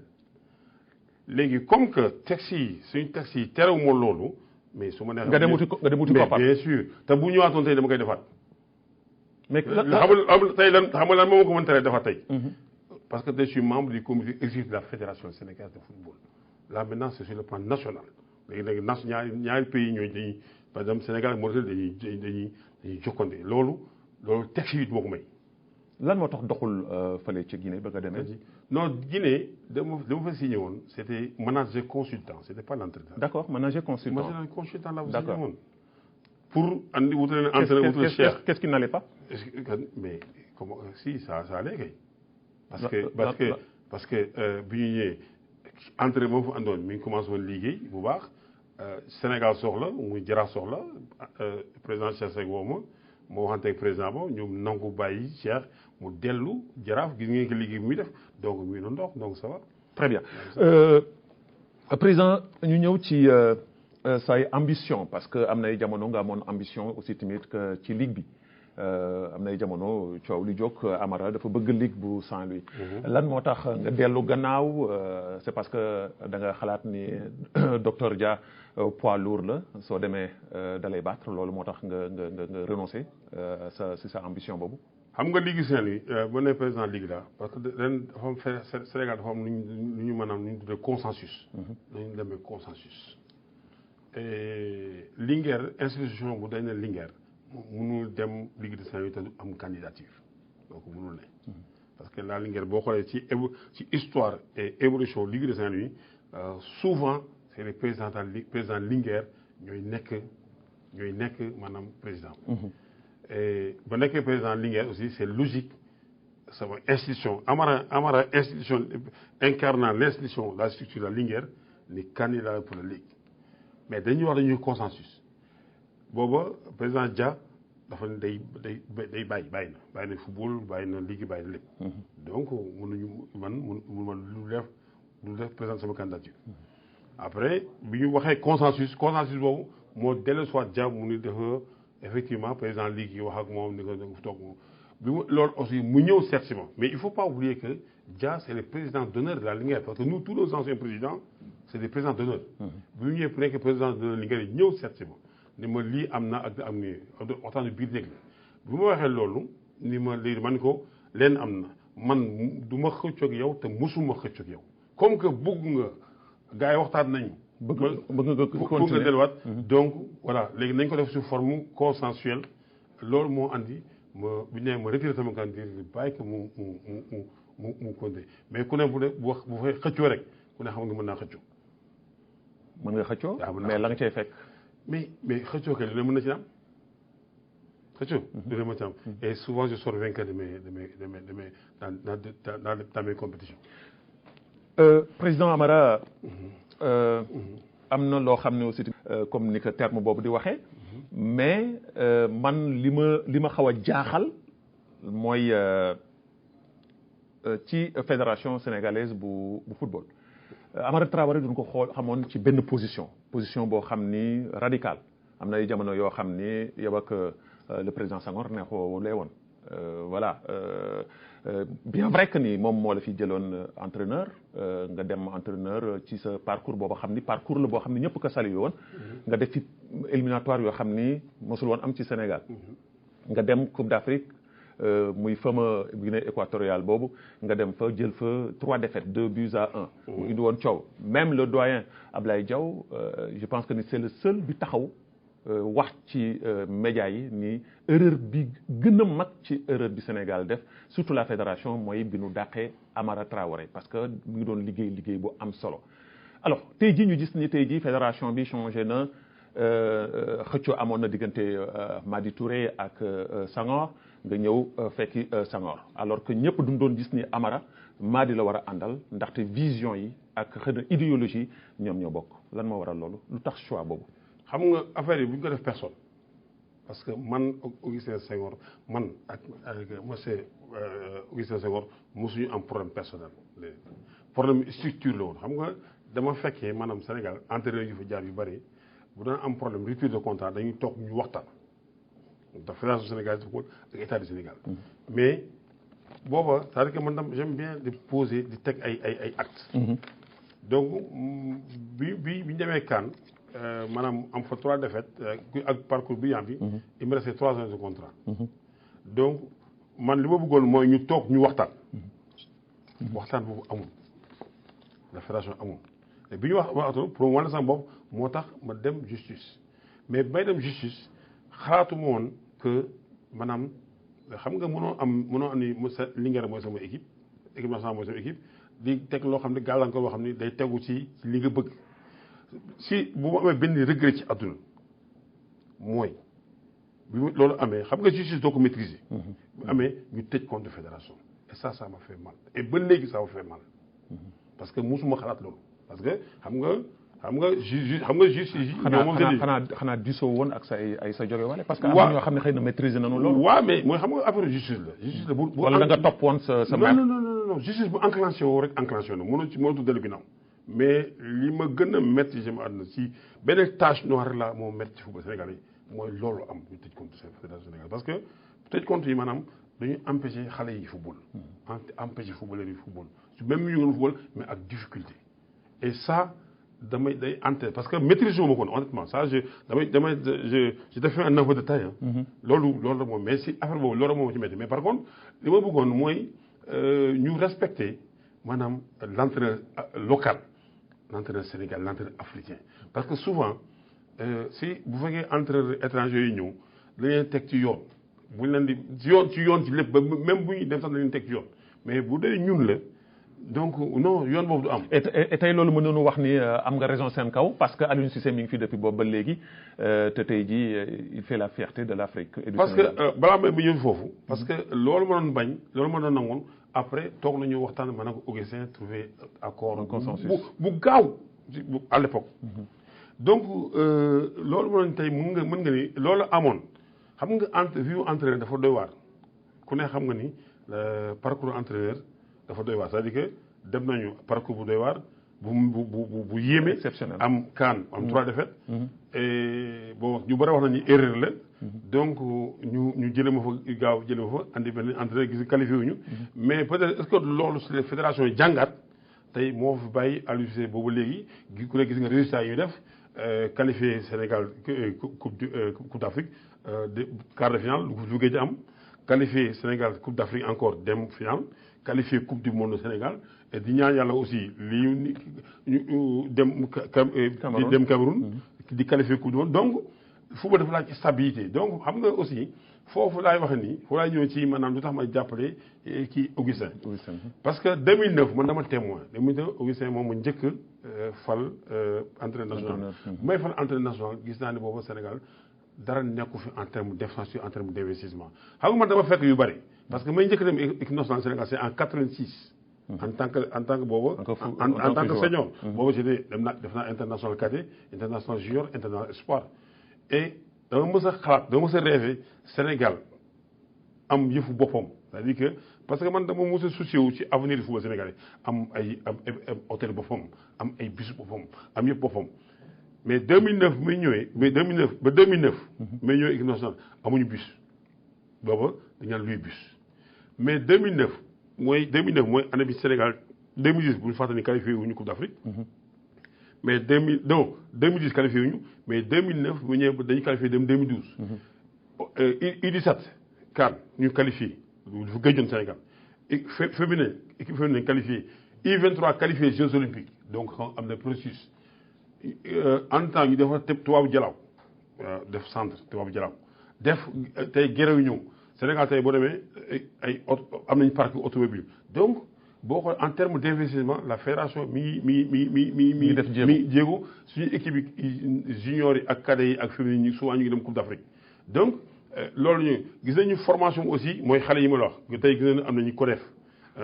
léegi comme que texte yi suñu texte yi terew ma loolu mais su ma neexee. nga dem wuti koppar bien sûr te bu ñëwaatoon tey dama koy defaat. mais tey lan xam nga lan moo ma ko mën teree defaat tey. parce que je suis membre du comité exécutif de la fédération sénégalaise de football. Là maintenant c'est sur le plan national léegi nag ñaari pays ñooy dañuy par exemple Sénégal ak Mauritanie dañuy jokkante loolu texte yi moo ko may. lan moo tax doxul fële ci Guinée ba nga demee. non Guinée dama fa signé woon c'était manager consultant c'était pas l'entraîneur. d'accord manager consultant. manager consultant laa fa signé woon. pour andi wutale leen entraîneur wutale cher. qu'est-ce qui n'allait pas. mais comment si ça allait kay. parce que bi ñu ñëwee entraîneur moo fa àndoon mi ngi commencé woon liggéey bu baax Sénégal soxla muy Jaraaf soxla président Cheikh Seck woo ma moo waxanteeg président ba ñu nangu bàyyi Cheikh mu dellu Jaraaf gis ngeen ko liggéey bi muy def donc muy doon dox donc ça va. très bien président ñu ñëw ci say ambition parce que am nay jamono nga amoon ambition aussi tamit que ci ligue bi. am nay jamono coow li jóg Amara dafa bëgg ligue bu Saint-Louis. lan moo tax nga dellu gannaaw c'est parce que da nga xalaat ni docteur Dia poids lourd la soo demee dalay battre loolu moo tax nga renoncer si sa ambition boobu. xam nga ligue Saint-Louis bu ne président ligue la parce que ren dafa am Sénégal dafa am lu ñu maanaam lu ñu tuddee consensus. dañu demee consensus. Linguère institution bu dañ ne Linguère. mënul dem Ligue de Saint-Louis te am candidature donc mënul ne parce que la Linguère boo xoolee ci histoire et évolution Ligue de Saint-Louis souvent c'est les président Linguère ñooy nekk maanaam président. et ba nekkee président Linguère aussi c'est logique sama institution Amara institution incarnant l'institution la structure de la Linguère ni candidat pour la Ligue mais dañuy consensus. booba président Dia dafa ne day bàyyi na football bàyyi na ligue bàyyi na lépp. donc man lu def président sama candidature. après bi ñu waxee consensus boobu moo dellu soit Dia mu ni dafa effectivement président ligue yi wax ak moom ni ko toog bi mu loolu aussi mu ñëw seet si ma mais il faut pas oublier que Dia c'est le président d'honneur de la Linguère parce que nous tous nos anciens présidents c'est des présidents d'honneur. bi mu ñëwee pour nekk président d'honneur Linguère yi ñëw seet si ma. ni ma lii am na ak am ni waxtaan biir néeg la bu ma waxee loolu ni ma léegi man ko leen am na man du ma xëccoog yow te mosuma xëccoog yow comme que bëgg nga gars yi waxtaan nañu. bëgg nga delluwaat. donc voilà léegi nañ ko def sous forme consensuelle loolu moo andi ma bu ñu nee ma retiré sama candidature bàyyi ko mu compter mais ku ne bu fay xëccoo rek ku ne xam nga mën naa xëccoo. mën nga xëccoo mais la nga cay fekk. mais xëccoo kay dina mën na ci am xëccoo. dina mën ci am et souvent je sors vainqueur de mes dans mes compétitions. président Amara. am na loo xam ne aussi comme ni ko terme boobu di waxee. mais man li ma xaw a jaaxal mooy ci fédération sénégalaise bu football. Amara Traoré duñ ko xamoon ci benn position boo xam ni radical am na ay jamono yoo xam ni yow ak le président Senghor neexoo lee woon voilà bien vrai que ni moom moo la fi jëloon entraîneur nga dem entraîneur ci sa parcours boobu xam ni parcours la boo xam ni ñëpp ko salué woon nga def ci éliminatoire yoo xam ni mosul woon am ci Sénégal nga dem Coupe d'Afrique muy fama Guinée équatoriale boobu nga dem fa jël fa 3 défaites 2 buts à 1 mu indi woon coow même le doyen Ablaye Diaw je pense que ni c'est le seul bi taxaw wax ci médias yi ni erreur bi gën a mag ci erreur bi Sénégal def surtout la fédération mooy bi nu dàqee Amara Traoré parce que mu ngi doon liggéey bu am solo alors tey jii ñu gis ni tey jii fédération bi changé na xëccoo amoon na diggante Madi Touré ak Senghor nga ñëw fekki Senghor alors que ñëpp duñ doon gis ni Amara Madi la war a àndal ndaxte vision yi ak xëy na idéologie ñoom ñoo bokk lan moo waral loolu lu tax choix boobu. xam nga affaire yi bu ñu ko def personne parce que man Augustin Senghor man ak monsieur Augustin Senghor mosuñu am problème personnel problème structure la woon xam nga dama fekkee maanaam Sénégal entraîneur yu fa jaar yu bëri bu doon am problème rupture de contrat dañuy toog ñu waxtaan ndax fédération sénégalaise de football ak état du Sénégal. mais booba c'est-à-dire que man tam j'aime bien di poser di teg ay actes. donc bi ñu demee CAN maanaam am fa 3 défaites ak parcours bi bi il me restait 3 ans de contrat. donc man li ma bëggoon mooy ñu toog ñu waxtaan. waxtaan boobu amul la fédération amul te bi ñu waxtaan pour wane sama bopp moo tax ma dem justice mais may dem justice xalaatuma woon que maanaam xam nga mënoo am ni Linguère mooy sama équipe nationale mooy sama équipe di teg loo xam ne gàllankoor boo xam ne day tegu ci li nga bëgg si bu ma amee benn regret ci àdduna mooy bi loolu amee xam nga justice doo ko maîtriser. bu amee ñu tëj compte de fédération et ça m'a fait mal et ba léegi ça m'a fait mal parce que musuma xalaat loolu parce que xam nga justice yi. xanaa diisoo woon ak sa jóge wala parce que am na ñoo xam ne xëy na maîtriser nañu loolu. waaw mais mooy xam nga affaire justice la bu wala da nga topp woon sa mère. non justice bu enclenché woo rek enclenché na mënatu dellu ginnaaw mais li ma gën a métti ci ma àdduna si benn tache noire la moo métti ci football sénégalais yi mooy loolu am ñu tëj compte fédération Sénégal parce que tëj compte yi maanaam dañuy empêcher xale yi football. empêcher footballeur yi football même ñu ngi football mais ak difficulté et ça day ante parce que maîtrise ma ko honnêtement ça je fait un aveu de taille. loolu la moom mais si affaire boobu loolu moom ci métti mais par contre li ma bëggoon mooy ñu respecter maanaam l'entraîneur local l'entraîneur sénégalais l'entraîneur africain parce que souvent si bu fekkee entraîneur étranger yi ñëw dañu leen teg ci yoon bu ñu leen di ci yoon ci lépp ba même bu ñuy dem sax dañu leen teg ci yoon mais bu dee ñun la donc non yoon boobu du am. et tey loolu mën nañu wax ni am nga raison seen kaw parce que Aliou Cissé mi ngi fi depuis boobu ba léegi te tey jii il fait la fierté de l'Afrique et du parce Sénégal. que balaa may ba ñëw foofu. parce que loolu ma doon bañ loolu ma doon nangoon après toog nañu waxtaan ma ne ko Augustin trouver accord. un consensus bu gaaw à l'époque. donc loolu ma doon tey mën nga ni loolu amoon xam nga vie entraîneur dafa doy waar ku ne xam nga ni parcours entraîneur. dafa doy waar c'est-à-dire que dem nañu parcours bu doy waar bu yéeme. exceptionnel am CAN am 3 défaites. et bon ñu bëri wax nañu erreur la. donc ñu jëlee ma fa gaaw jëlee ma fa andi benn entraîneur gis qualifié wuñu mais peut-être est-ce que loolu si les fédérations yi jàngat tey moo fi bàyyi Aliou Cissé boobu léegi ku ne gis nga résultats yi ñu def qualifié Sénégal coupe d'Afrique quart de finale lu gëj am qualifié Sénégal coupe d'Afrique encore dem finale. qualifié coupe du monde au Sénégal et di ñaan yàlla aussi lii ñu dem Cameroun di qualifié coupe du monde donc football dafa laaj stabilité donc xam nga aussi foofu laay waxe nii foofu laay ñëw ci maanaam lu tax may jàppale kii Augustin parce que 2009 man dama témoin 2009 Augustin moom ma njëkk fal entraîneur national may fal entraîneur national gis naa ne boobu Sénégal dara nekku fi en terme d'infrastructure en terme d'investissement xam nga man dama fekk yu bëri parce que may njëkk dem équipe nationale Sénégal c'est en 86 en tant que boobu en tant que senior boobu j'étais def naa international cadet international junior international espoir et dama mës a xalaat dama mës a rêver Sénégal am yëfu boppam c'est-à-dire que parce que man dama mës a soucié wu ci avenir du football sénégalais am hôtel boppam am ay bus boppam am yëpp boppam mais 2009 may ñëwee mais 2009 ba 2009 may ñëwee équipe nationale amuñu bus booba dañu naan luy bus mais 2009 mooy année bi Sénégal 2010 bu ñu fàttali ni qualifié wuñu Coupe d'Afrique mais 2010 qualifié wuñu mais 2009 bu ñëwee dañuy qualifié dem 2012 U17 CAN ñu qualifié dafa gëjoon Sénégal équipe féminin qualifié U23 qualifié Jeux olympiques donc am na processus en temps ñu defa tubaabu jalaaw def centre tubaabu jalaaw def tey géréw ñëw Sénégal tey boo demee ay am nañ parc automobile donc boo xoolee en terme d'investissement la fédération mi def jéego suñu équipe yi juniors yi ak cadets yi ak féminines yi souvent ñu ngi dem Coupe d'Afrique donc loolu ñu gis nañu formation aussi mooy xale yi ma la wax tey gis nañu am nañu CODEF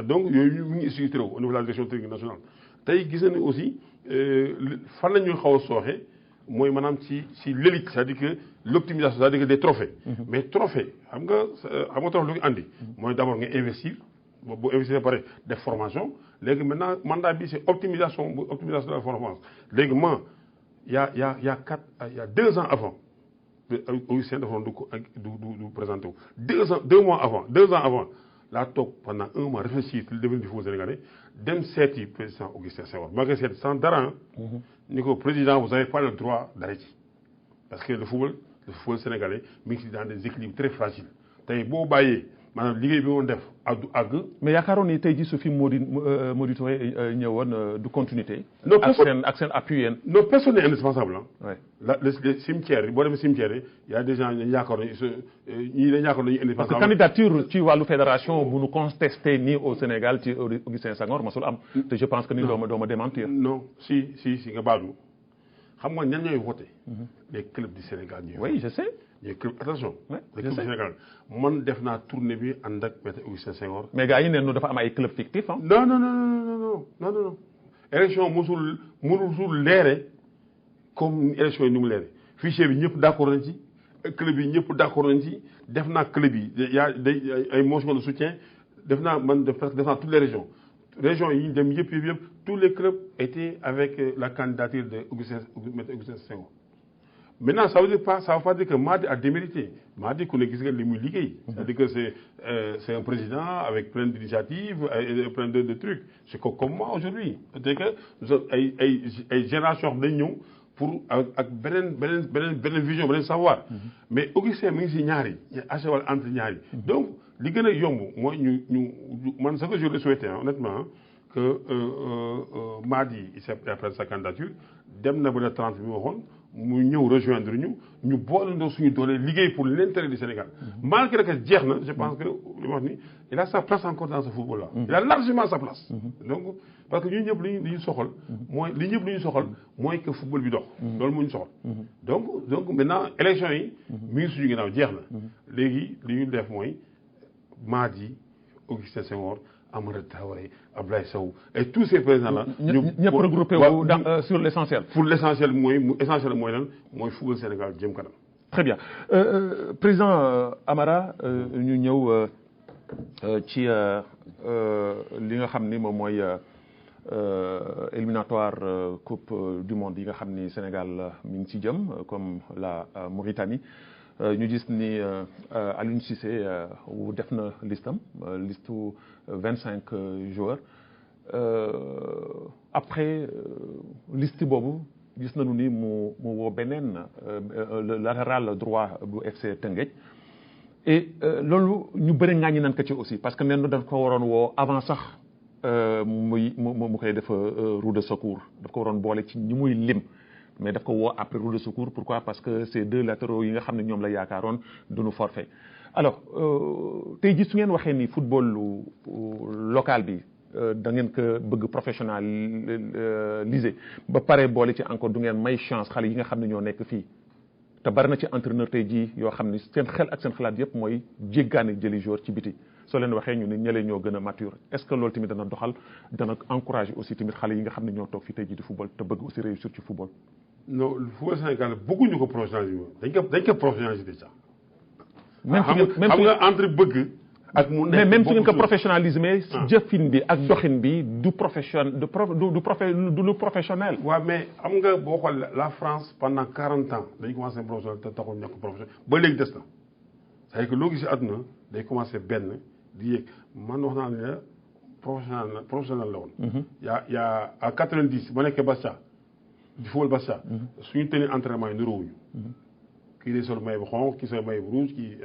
donc yooyu mu ngi structuré au niveau de la direction technique nationale tey gis nañu aussi fan la ñuy xaw a sooxe mooy maanaam ci l'élite c'est-à-dire que l'optimisation c'est-à-dire que des trophées mais trophée xam nga trophée lu ngi andi mooy d'abord nga investir boo investir pare def formation léegi maintenant mandat bi c'est optimisation de la performance léegi il y a 2 ans avant Augustin dafa du présenté wu 2 mois avant laa toog pendant 1 mois réfléchir ci le devenir du football sénégalais dem seeti président Augustin Senghor maa ngi seeti sans dara ni ko président vous avez pas le droit d'arrêter parce que le football sénégalais mi ngi ci dans des équilibres très fragiles tey boo bàyyee maanaam liggéey bi woon def àgg. mais yaakaaroon ni tey jii su fi Mody Touré ñëwoon du continuité. non ak seen appui yéen. non personne n'est indispensable oui les cimetières yi boo demee cimetière yi y a des gens dañu yaakaar ne ñii dañu yaakaar nañu indispensable. parce que candidature ci wàllu fédération bu nu contesté nii au Sénégal ci Augustin Senghor mosul am. te je pense que ni doo ma démentir. non si nga baadu xam nga ñan ñooy voté. les clubs du Sénégal ñooy. oui je sais. les clubs attention. oui les clubs du Sénégal man def naa tournée bi ànd ak maître Augustin Senghor. mais gars yi ne dafa am ay club fictif ah. non. élection mësul leere comme élection yi ni mu leere fichier bi ñëpp d'accord nañ ci club yi ñëpp d'accord nañ ci def naa club yi ay motion de soutien def naa toutes les régions yi ñu dem yëpp tous les clubs étaient avec la candidature de maître Augustin Senghor. Maintenant, ça veut pas dire que Madi a démérité. Madi, qu'on gis nga li muy liggéey. C'est-à-dire que c'est un président avec plein d'initiatives et plein de trucs. C'est comme moi aujourd'hui. C'est-à-dire que ay génération dañ ñëw pour ak beneen vision beneen savoir. Mais Augustin mi ngi si ñaari à cheval entre ñaari. Donc li gën a yomb mooy ñu man ce que je le souhaitais honnêtement que Madi il s'est après sa candidature dem na ba le 30 bi ma waxoon. mu ñëw rejoindre ñu boolandoo suñu doole liggéey pour l'intérêt du Sénégal. Malgré que jeex na je pense que li ma wax ni il a sa place encore dans ce football là. Il a largement sa place. Donc parce que ñun ñëpp li ñu soxal. mooy que football bi dox. loolu moo ñu soxal. donc maintenant élection yi. mi ngi suñu ginnaaw jeex na. léegi li ñu def mooy Madi Augustin Senghor Amara Traoré Abdoulaye Sow et tous ces présidents là. ñëpp regroupé wu sur l'essentiel. pour l'essentiel mooy lan mooy football Sénégal jëm kanam. très bien président Amara ñu ñëw ci li nga xam ni moom mooy éliminatoire coupe du monde yi nga xam ni Sénégal mi ngi ci jëm comme la Mauritanie. ñu gis ni Aliou Cissé def na listam listu 25 joueurs après liste boobu gis nañu ni mu woo beneen le latéral droit bu FC Teungueth et loolu ñu bëri ŋàññi nañ ko ci aussi parce que nen daf ko waroon woo avant sax mu koy def roue de secours daf ko waroon boole ci ñi muy lim mais daf ko woo après roue de secours pourquoi parce que ces 2 latéraux yi nga xam ne ñoom la yaakaaroon duñu forfait alors tey jii su ngeen waxee ni football local bi da ngeen ko bëgg professionnaliser ba pare boole ci encore du ngeen may chance xale yi nga xam ne ñoo nekk fii te bari na ci entraîneur tey jii yoo xam ni seen xel ak seen xalaat yëpp mooy jéggaane jëli joueur ci biti soo leen waxee ñu ne ñële ñoo gën a mature est-ce que loolu tamit dana encourager aussi tamit xale yi nga xam ne ñoo toog fii tey jii di football te bëgg aussi réussir ci football. non le football Sénégal bëgguñu ko professionnaliser dañ ko professionnaliser déjà. même xam nga entre bëgg ak mu nekk même su ngeen ko professionnaliser mais jëfin bi ak doxin bi du professionnel. waaw mais xam nga boo xool la France pendant 40 ans dañu commencé professionnel te taxul ñàkk professionnel ba léegi des na c'est-à-dire que loo gis si àdduna day commencé benn di yéeg man wax naa ne professionnel la woon. y a à 90 ba nekkee Bastia di football Bastia. suñu tenue entraînement yi niroowuñu. kii day sol maillot bu xonq kii sol maillot bu rouge kii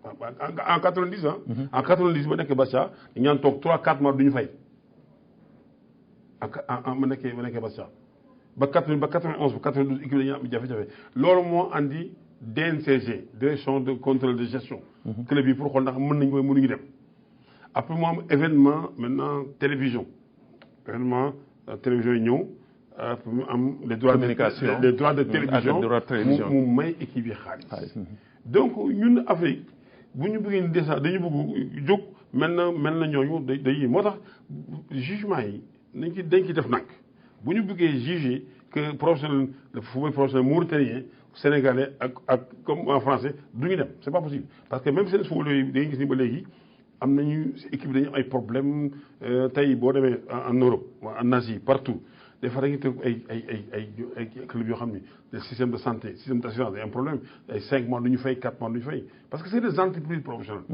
en 90 ah. en 90 ba nekkee Bastia dañu naan toog 3-4 mois du ñu fay. ma nekkee Bastia ba 91 ba 92 équipe dañuy am jafe-jafe loolu moo andi DNCG direction de contrôle de gestion. club yi pour xool ndax mën nañu koy mënuñu dem. après mu am événement maintenant télévision yi ñëw pour mu am les droits de télévision mu may équipe yi xaalis. donc ñun Afrique bu ñu bëggee déjà dañu bëgg jóg mel na ñooñu day moo tax jugement yi dañ ci def nag bu ñu bëggee juger que professionnel le football professionnel mauritanien sénégalais ak comme en français du ñu dem c'est pas possible parce que même seen football yooyu dañuy gis ni ba léegi am nañu équipe dañu am ay problème tey boo demee en Europe en Asie partout des fois dañuy teg ay club yoo xam ni le système de santé système d'assurance day am problème ay 5 mois du ñu fay 4 mois du ñu fay parce que c'est des entreprises professionnelles.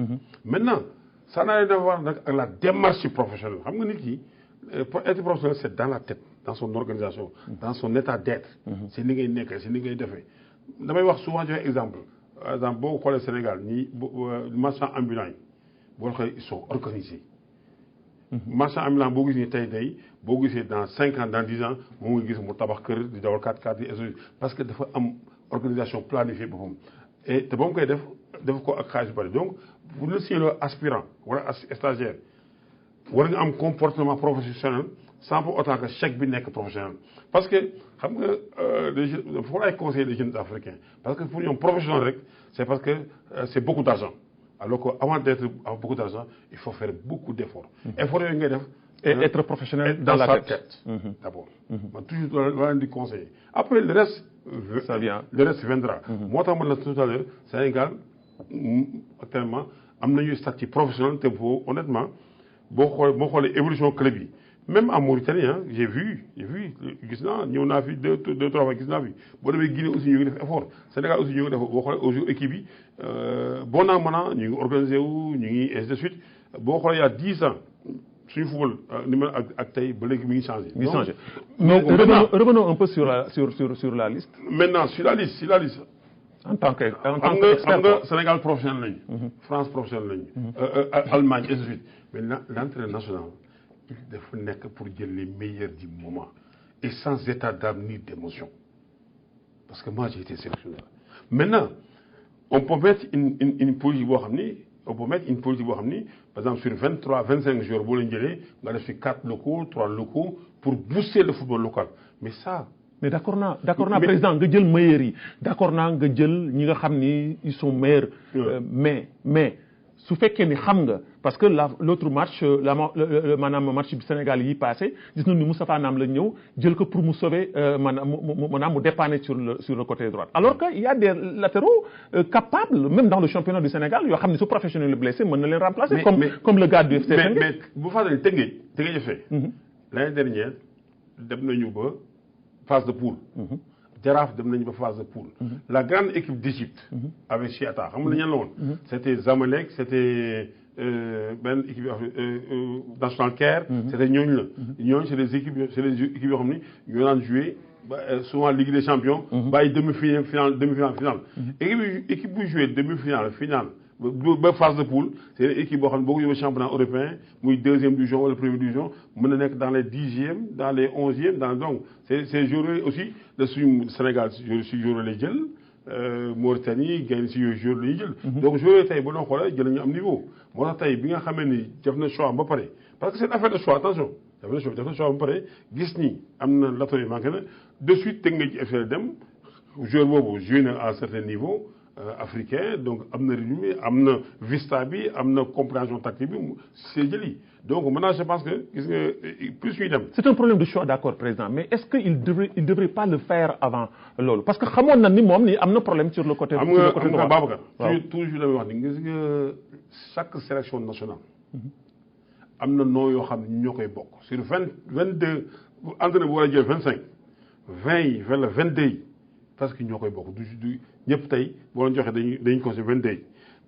Maintenant ça n'a rien à voir nag ak la démarche professionnelle xam nga nit ki pour être professionnel c'est dans la tête dans son organisation dans son état d'être si ni ngay nekkee si ni ngay defee damay wax souvent joxe exemple par exemple boo xoolee Sénégal ñi marchands ambulants yi boo xoolee ils sont organisés marchand ambulant boo gisee tey day boo gisee dans 5 ans dans 10 ans moom nga gis mu tabax kër di dawal 4x4 yi parce que dafa am organisation planifiée boppam et te ba mu koy def ko ak xaalis bu bari donc bu la signé aspirant wala stagiaire war nga am comportement professionnel sans pour autant que chèque bi nekk professionnel parce que xam nga foo lay conseiller les jeunes africains parce que pour ñoom professionnel rek c'est parce que c'est beaucoup d'argent alors qu'avant d'être avec beaucoup d'argent il faut faire beaucoup d'efforts efforts yooyu ngay def et être professionnel dans la tête d'abord man toujours la leen di conseiller après le reste ça vient le reste viendra moo tax man la tout à l'heure Sénégal actuellement am nañu statut professionnel te boo honnêtement boo xoolee évolution club yi même en Mauritanie j'ai vu gis naa ñëw naa fi deux trois fois gis naa fi boo demee Guinée aussi ñu ngi def effort Sénégal aussi ñu ngi def boo xoolee aujourd'hui équipe yi bon an maintenant ñu ngi organisé wu ñu ngi ainsi de suite boo xoolee il y a 10 ans suñu football ni mel ak tey ba léegi mi ngi changé. mi ngi changé mais revenons un peu sur la liste. maintenant sur la liste. en tant que xam nga Sénégal professionnel lañu. France professionnel lañu. Allemagne ainsi de suite mais l'entraîneur national il dafa nekk pour jël les meilleurs du moment et sans état d'âme ni d'émotion parce que moi j'ai été sélectionneur maintenant on peut mettre une politique boo xam ni par exemple sur 25 jours boo leen jëlee nga def fi 4 locaux 3 locaux pour booster le football local mais ça. mais d'accord naa président nga jël meilleurs yi d'accord naa nga jël ñi nga xam ni ils sont meilleurs. mais su fekkee ni xam nga parce que l'autre match maanaam match bi Sénégal yi passé gis nañu ni Moustapha Nam la ñëw jël ko pour mu sauver maanaam mu dépanner sur le côté droit alors que il y a des latéraux capables même dans le championnat du Sénégal yoo xam ne su professionnel blessé mën na leen remplacer. comme le gars du FC Teungueth. mais bu fàttali Teungueth FC. l'année dernière dem nañu ba phase de poule. Jaraaf dem nañu ba phase de poule. La grande équipe d'Égypte. avec Chiata xam nga ñan la woon. c'était Zamalek c'était benn équipe National Caire. c'était ñooñu la. ñooñu c'est des équipes yoo xam ni ñoo daan jouer souvent Ligue des Champions. bàyyi demi-finale finale. équipe bu jouer demi-finale finale. ba phase de poule c'est une équipe boo xam ne boo ko yóbbee championnat européen muy 2e division wala 1e division mën na nekk dans les 10e dans les 11e donc ces joueurs aussi de suñu Sénégal si joueurs lay jël Mauritanie Guinée si yooyu joueurs la ñuy jël. donc joueurs tey bu doon xoolee jël nañu am niveau. moo tax tey bi nga xamee ni def na choix ba pare parce que c'est une affaire de choix attention def na choix ba pare gis ni am na latéraux yi manqué na de suite teg nga ci FC dem joueur boobu joué na à un certain niveau. Africain donc am na résumé am na vista bi am na compréhension tactique bi c'est jëli donc maintenant je pense que gis nga plus ñuy dem. c'est un problème de choix d'accord président mais est-ce que il devrait pas le faire avant loolu parce que xamoon na ni moom ni am na problème sur le côté. am nga Babacar. toujours damay wax ni gis nga chaque sélection nationale. am na noo yoo xam ne ñoo koy bokk sur 22 entraîneur bu war a jël 25 20 yi vers le 22 yi parce que ñoo koy bokk du ñëpp tey boo leen joxee dañuy conseillé 22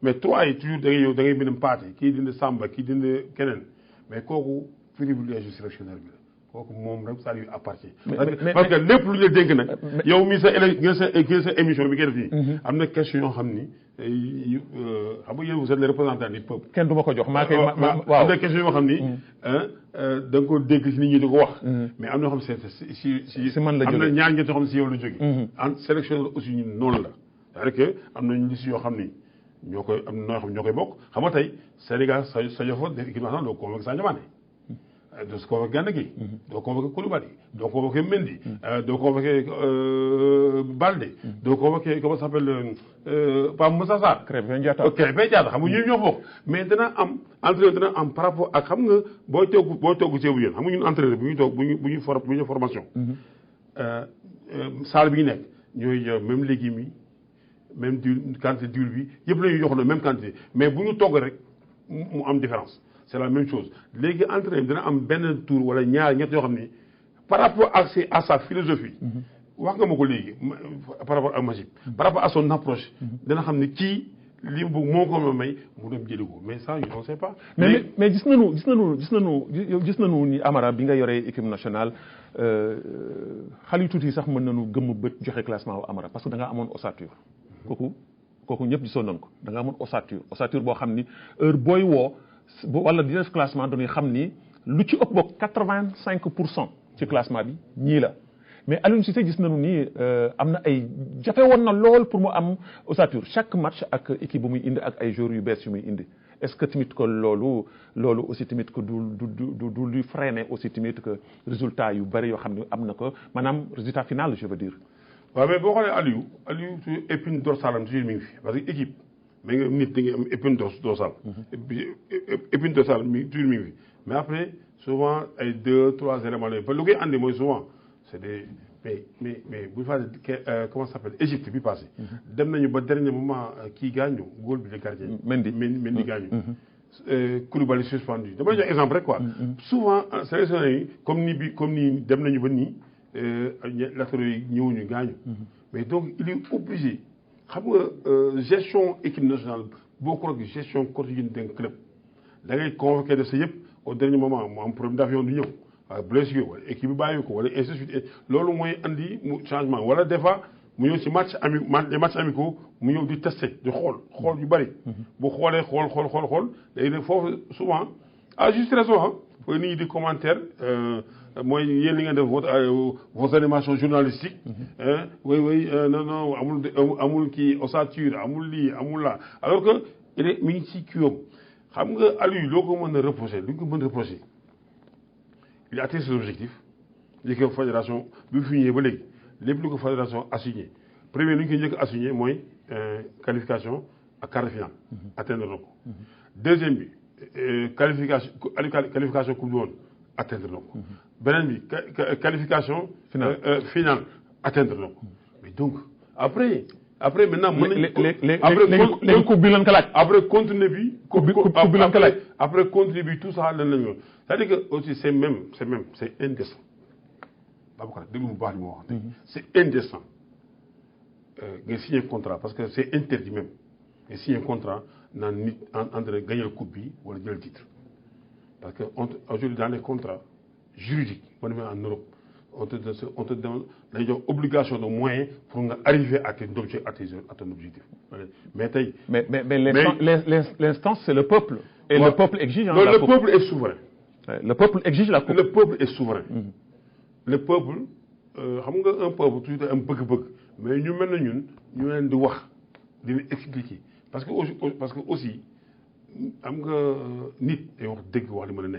mais 3 yi toujours da ngay yow da ngay bind Pathé kii dindi Samba kii dindi keneen mais kooku privilège sélectionneur bi la kooku moom rek ça lui appartient. parce que lépp lu ñu la dénk nag. yow mi sa émission bi ngeen def nii. am na question yoo xam ni xam nga yéen vous êtes les représentants du peuple. kenn du ma ko jox maa koy waaw am na question yoo xam ni. da nga ko dégg si nit ñi di ko wax. mais am na yoo xam ne si man la jógee am na ñaar ñett yoo xam ne si yow la jógee. en sélectionneur aussi ñun noonu la. c'est-à-dire que am nañu liste yoo xam ni ñoo koy am na ñoo xam ne ñoo koy bokk xam nga tey Sénégal Sadio Fo def équipe nationale doo convoqué Sadio Mané doo convoqué Gana Gueye doo convoqué Koulibaly doo convoqué Mendy doo convoqué Baldé doo convoqué comment ça s'appelle Pape Moussa Sarr Krépin Diatta xam nga ñoo bokk mais dana am entraîneur dana am par rapport ak xam nga booy togg ceebu yéen xam nga ñun entraîneur bu ñuy toog bu ñuy formation salle bi ñu nekk ñooy même légumes yi même diwlin quantité d'huile bi yëpp la ñuy jox la même quantité mais bu ñu togg rek mu am différence c'est la même chose léegi entraîneur bi dina am benn tour wala ñaar ñett yoo xam ni par rapport à sa philosophie wax nga ma ko léegi par rapport ak Magib par rapport à son approche dina xam ni kii li mu moo ko may mu dem jëli ko mais ça on sait pas. mais gis nañu ni Amara bi nga yoree équipe nationale xale yu tuuti sax mën nañu gëmm bët joxe classement wu Amara parce que da nga amoon ossature. kooku ñëpp gisoon nañu ko da nga amoon ossature boo xam ni heure booy woo wala di def classement dañuy xam ni lu ci ëpp boog 85% ci classement bi ñii la. mais Aliou Cissé gis nañu ni am na ay jafe woon na lool pour mu am ossature chaque match ak équipe bu muy indi ak ay joueurs yu bees yu muy indi est-ce que tamit que loolu aussi tamit que du luy freiner aussi tamit que résultat yu bëri yoo xam ne am na ko maanaam résultat final je veux dire. waaw mais boo xoolee Aliou su épine dorsale am toujours mi ngi fi parce que équipe mais nga nit da nga am épine dorsale. épine dorsale mi toujours mi ngi fi mais après souvent ay 2-3 éléments la ba lu koy andi mooy souvent. c'est des mais bu fàtte comment ça s'appelle Égypte bi passé dem nañu ba dernier moment kii gaañu góol bi le gardien Mendy gaañu Koulibaly suspendu damay jox exemple rek quoi souvent sélection yi comme nii dem nañu ba nii latéraux yi ñëwuñu gaañu mais donc il est obligé xam nga gestion équipe nationale boo ko rek gestion quotidienne d'un club da ngay convoqué de sa yëpp au dernier moment mu am problème d'avion du ñëw blessure wala équipe bi bàyyi ko wala ainsi de suite loolu mooy andi mu changement wala des fois mu ñëw ci les matchs amicaux mu ñëw di tester di xool yu bëri. bu xoolee xool léegi nag foofu souvent à juste raison fooy nit ñi di commentaire mooy yéen li ngeen def vos animations journalistiques. oui non amul kii ossature amul lii amul laa alors que mi ngi ci kii xam nga Aliou loo ko mën a reprocher lu ko mën a reprocher. il a atteint ses objectifs li ko fédération bi mu fi ñëwee ba léegi lépp lu ko fédération assigné premier lu ñu koy njëkk assigné mooy qualification ak quart de finale atteindre na ko deuxième bi qualification coupe du monde atteindre na ko beneen bi qualification finale atteindre na ko mais donc après maintenant mën nañu léegi coupe bi lan ko laaj après continuer bi coupe bi lan ko laaj après continuer bi tout ça lan lañu c'est-à-dire que aussi c'est indécent Babacar déglu bu baax li ma wax c'est indécent nga signer contrat parce que c'est interdit même nga signer contrat naan nit entre gagner coupe bi wala jël titre parce que aujourd'hui dans les contrats juridiques boo demee en Europe on te donne dañuy jox obligation de moyens pour nga arriver à ton objectif mais tey. mais l'instance c'est le peuple. et le peuple exige. le peuple est souverain. le peuple exige la coupe. le peuple est souverain. le peuple xam nga un peuple toujours am bëgg-bëgg mais ñu mel na ñun ñu leen di wax di leen expliquer parce que aussi am nga nit day wax dëgg wax li mën a ne.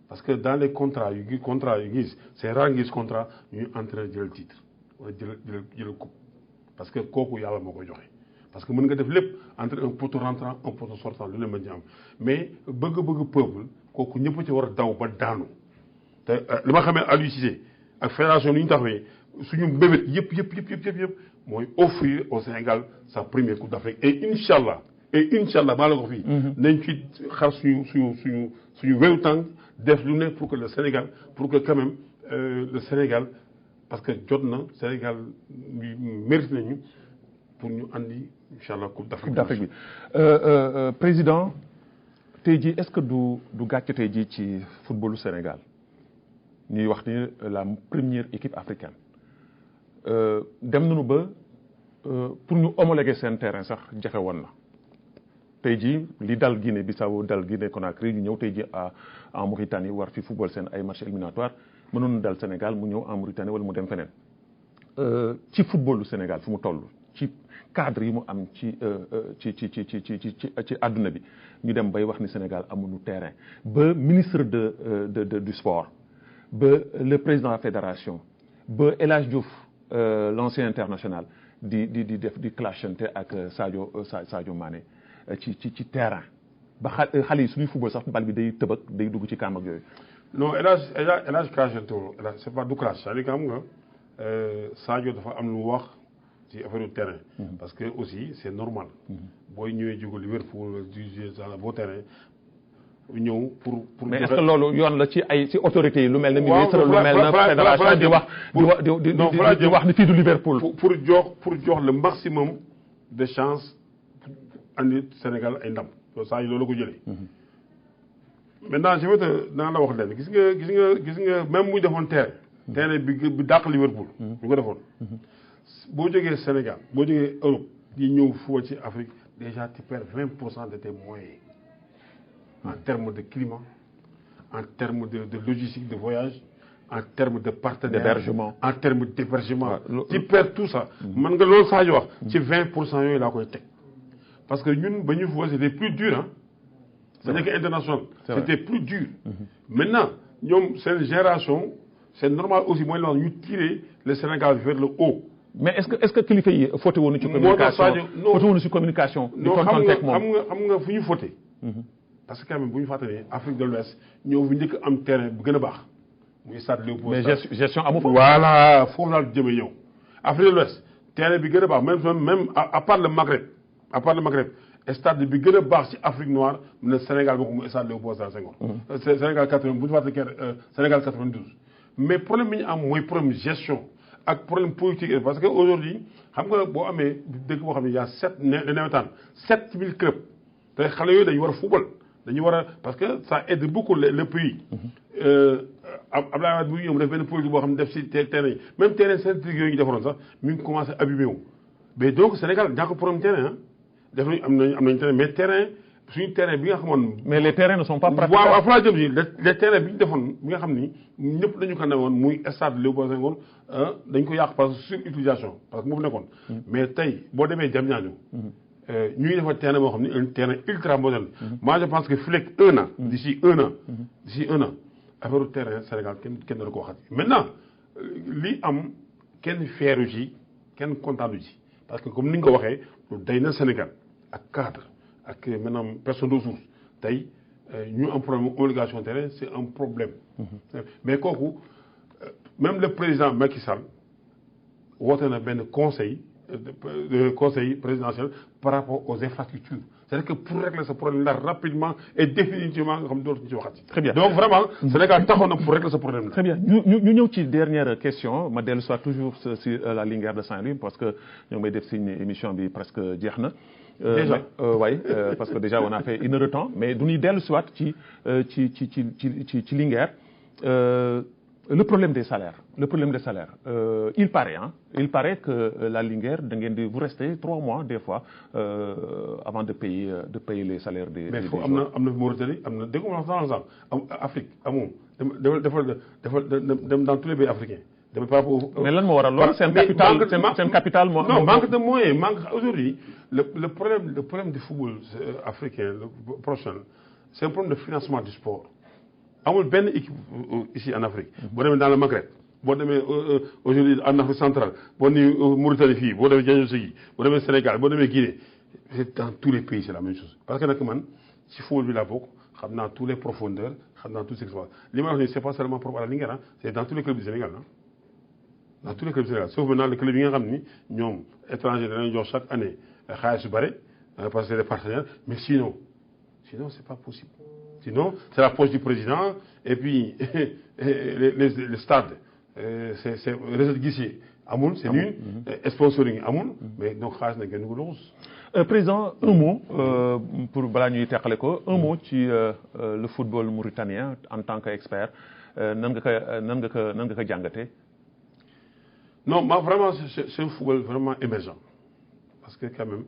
parce que dans les contrats yu gis c'est rare gis contrat ñuy entraîner jël titre wala jël coupe parce que kooku yàlla moo koy joxe parce que mën nga def lépp entre un poteau rentrant un poteau sortant lu ne mën ci am mais bëgg peuple kooku ñëpp ci war a daw ba daanu te li ma xamee Aliou Cissé ak fédération ni ñu taxawee suñu mbébét yëpp mooy offrir au Sénégal sa première coupe d'Afrique et incha allah maa la ko fii nañ ci xar suñu wewu tànk def lu ne pour que le Sénégal pour que quand même le Sénégal parce que jot na Sénégal mérite nañu pour ñu andi incha allah coupe d'Afrique bi président tey jii est-ce que du gàcce tey jii ci footballu Sénégal ñuy wax ni la première équipe africaine dem nañu ba pour ñu homologuer seen terrain sax jafe woon na tey jii li dal Guinée Bissau dal Guinée Conakry ñu ñëw tey jii en Mauritanie war fi football seen ay match éliminatoire mënoon dal Sénégal mu ñëw en Mauritanie wala mu dem feneen ci footballu Sénégal fu mu toll ci cadre yi mu am ci àdduna bi ñu dem bay wax ni Sénégal amuñu terrain ba ministre du sport ba le président de la fédération ba El Hadj Diouf l'ancien international di clashante ak Sadio Mané ci terrain ba xale yi suñuy football sax bal bi day tëbëk day dugg ci kàmm ak yooyu. non El Hadj clashante c'est pas du clash c'est-à-dire que xam nga Sadio dafa am lu wax ci affaire terrain. Parce que aussi c'est normal. booy ñëwee jóge Liverpool du boo terrain ñëw pour. mais est-ce que loolu yoon la ci ay ci autorités yi lu mel ne ministre lu mel ne fédération di wax di wax ni fii du Liverpool. pour jox le maximum de chance andi Sénégal ay ndam saa yi loolu ko jëlee. maintenant je vais te naa la wax leen gis nga même bu ñu defoon terrain bi dàq Liverpool. ñu ko defoon. boo jógee Sénégal boo jógee Europe di ñëw foo ci Afrique déjà tu perds 20% de tes moyens en termes de climat en termes de logistique de voyage en termes de partenaires d'hébergement en termes d'hébergement tu perds tout ça. man nga loolu Sadio wax ci 20% yooyu laa koy teg parce que ñun ba ñu foo c'était plus dur ah. ba nekk international c'était plus dur. maintenant ñoom seen génération c'est normal aussi mooy la wax ñu tirer le Sénégal vers le haut. mais est-ce que kilifa yi fauté woon ci communication fauté woon ci communication. non xam nga fu ñu fauté. parce que quand même bu ñu fàttalee Afrique de l'Ouest ñoo fi njëkk am terrain bu gën a baax muy stade Léopold. mais gestion amu fa. voilà foofu laa jëmee ñëw Afrique de l'Ouest terrain bi gën a baax même à part le Maghreb stade bi gën a baax ci Afrique noire mu ne Sénégal bokk mu stade Léopold Sédar Senghor. Sénégal 80 bu ñu fàttalee Sénégal 92 mais problème bi ñu am mooy problème gestion. ak problème politique parce que aujourd'hui xam nga boo amee dëkk boo xam ne y a 7000 clubs te xale yooyu dañu war a football dañu war a parce que ça aide beaucoup le pays. Abdoulaye Wade bu ñëw mu def benn politique boo xam ne def si terrain yi même terrain synthétique yooyu ñu defaroon sax mi ngi commencé abîmer wu. mais donc Sénégal ñàkk problème terrain def nañu am nañu terrain mais terrain suñu terrain bi nga xamoon. mais les terrains ne sont pas praticables. waaw fa laa jëm si les terrains bi ñu defoon bi nga xam ni ñëpp dañu ko newoon muy stade Léopold Senghor dañ ko yàq parce que surutilisation parce que moo fi nekkoon. mais tey boo demee Diamniadio ñuy defar terrain boo xam ne un terrain ultra moderne. moi je pense que fii léegi d'ici un an affaire terrain Sénégal kenn dana ko waxati. maintenant li am kenn feeru ci kenn kontaanu ci parce que comme ni nga ko waxee day na Sénégal ak cadre. ak maintenant personne de ressource tey ñu am problème obligation terrain c'est un problème. mais kooku même le président Macky Sall woote na benn conseil présidentiel par rapport aux infrastructures c'est-à-dire que pour régler ce problème là rapidement et définitivement nga xam ne dootuñu ci waxati. très bien donc vraiment Sénégal taxaw na pour régler ce problème là. très bien ñu ñëw ci dernière question ma dellu soit toujours sur la Linguère de Saint-Louis parce que ñoo ngi may def signe émission bi presque jeex na. déjà oui parce que déjà on a fait 1 heure de temps mais du ñuy dellu si waat ci Linguère le problème des salaires il paraît que la Linguère da ngeen di vous restez 3 mois des fois avant de payer les salaires des. mais foofu am na Mauritanie am na dégg nga wax dans Afrique amoo dem dans tous les pays africains. mais lan moo waral loolu seen capital moo. non manque de moyens aujourd'hui le problème du football africain le prochain c'est un problème de financement du sport amul benn équipe ici en Afrique. boo demee dans le Maghreb boo demee aujourd'hui en Afrique centrale boo nii Mauritanie fii boo demee Djamena boo demee Sénégal boo demee Guinée c'est dans tous les pays c'est la même chose parce que nag man ci football bi laa bokk xam naa tous les profondeurs xam naa tout ce qui se passe li ma wax nii c'est pas seulement propre à la Linguère c'est dans tous les clubs du Sénégal dans tous les clubs du Sénégal sauf maintenant le club yi nga xam ni ñoom étranger danañ jox chaque année xaalis su bare parce que c'est des partenaires mais sinon c'est pas possible sinon c'est la poche du président et puis les stades c'est recette guichet amul c'est nul sponsoring amul mais donc xaalis na gën ko luxus. Président un mot pour balaa ñuy teqale ko un mot ci le football mauritanien en tant qu'expert nan nga ko jàngatee. non moi vraiment c'est un football vraiment émergent parce que quand même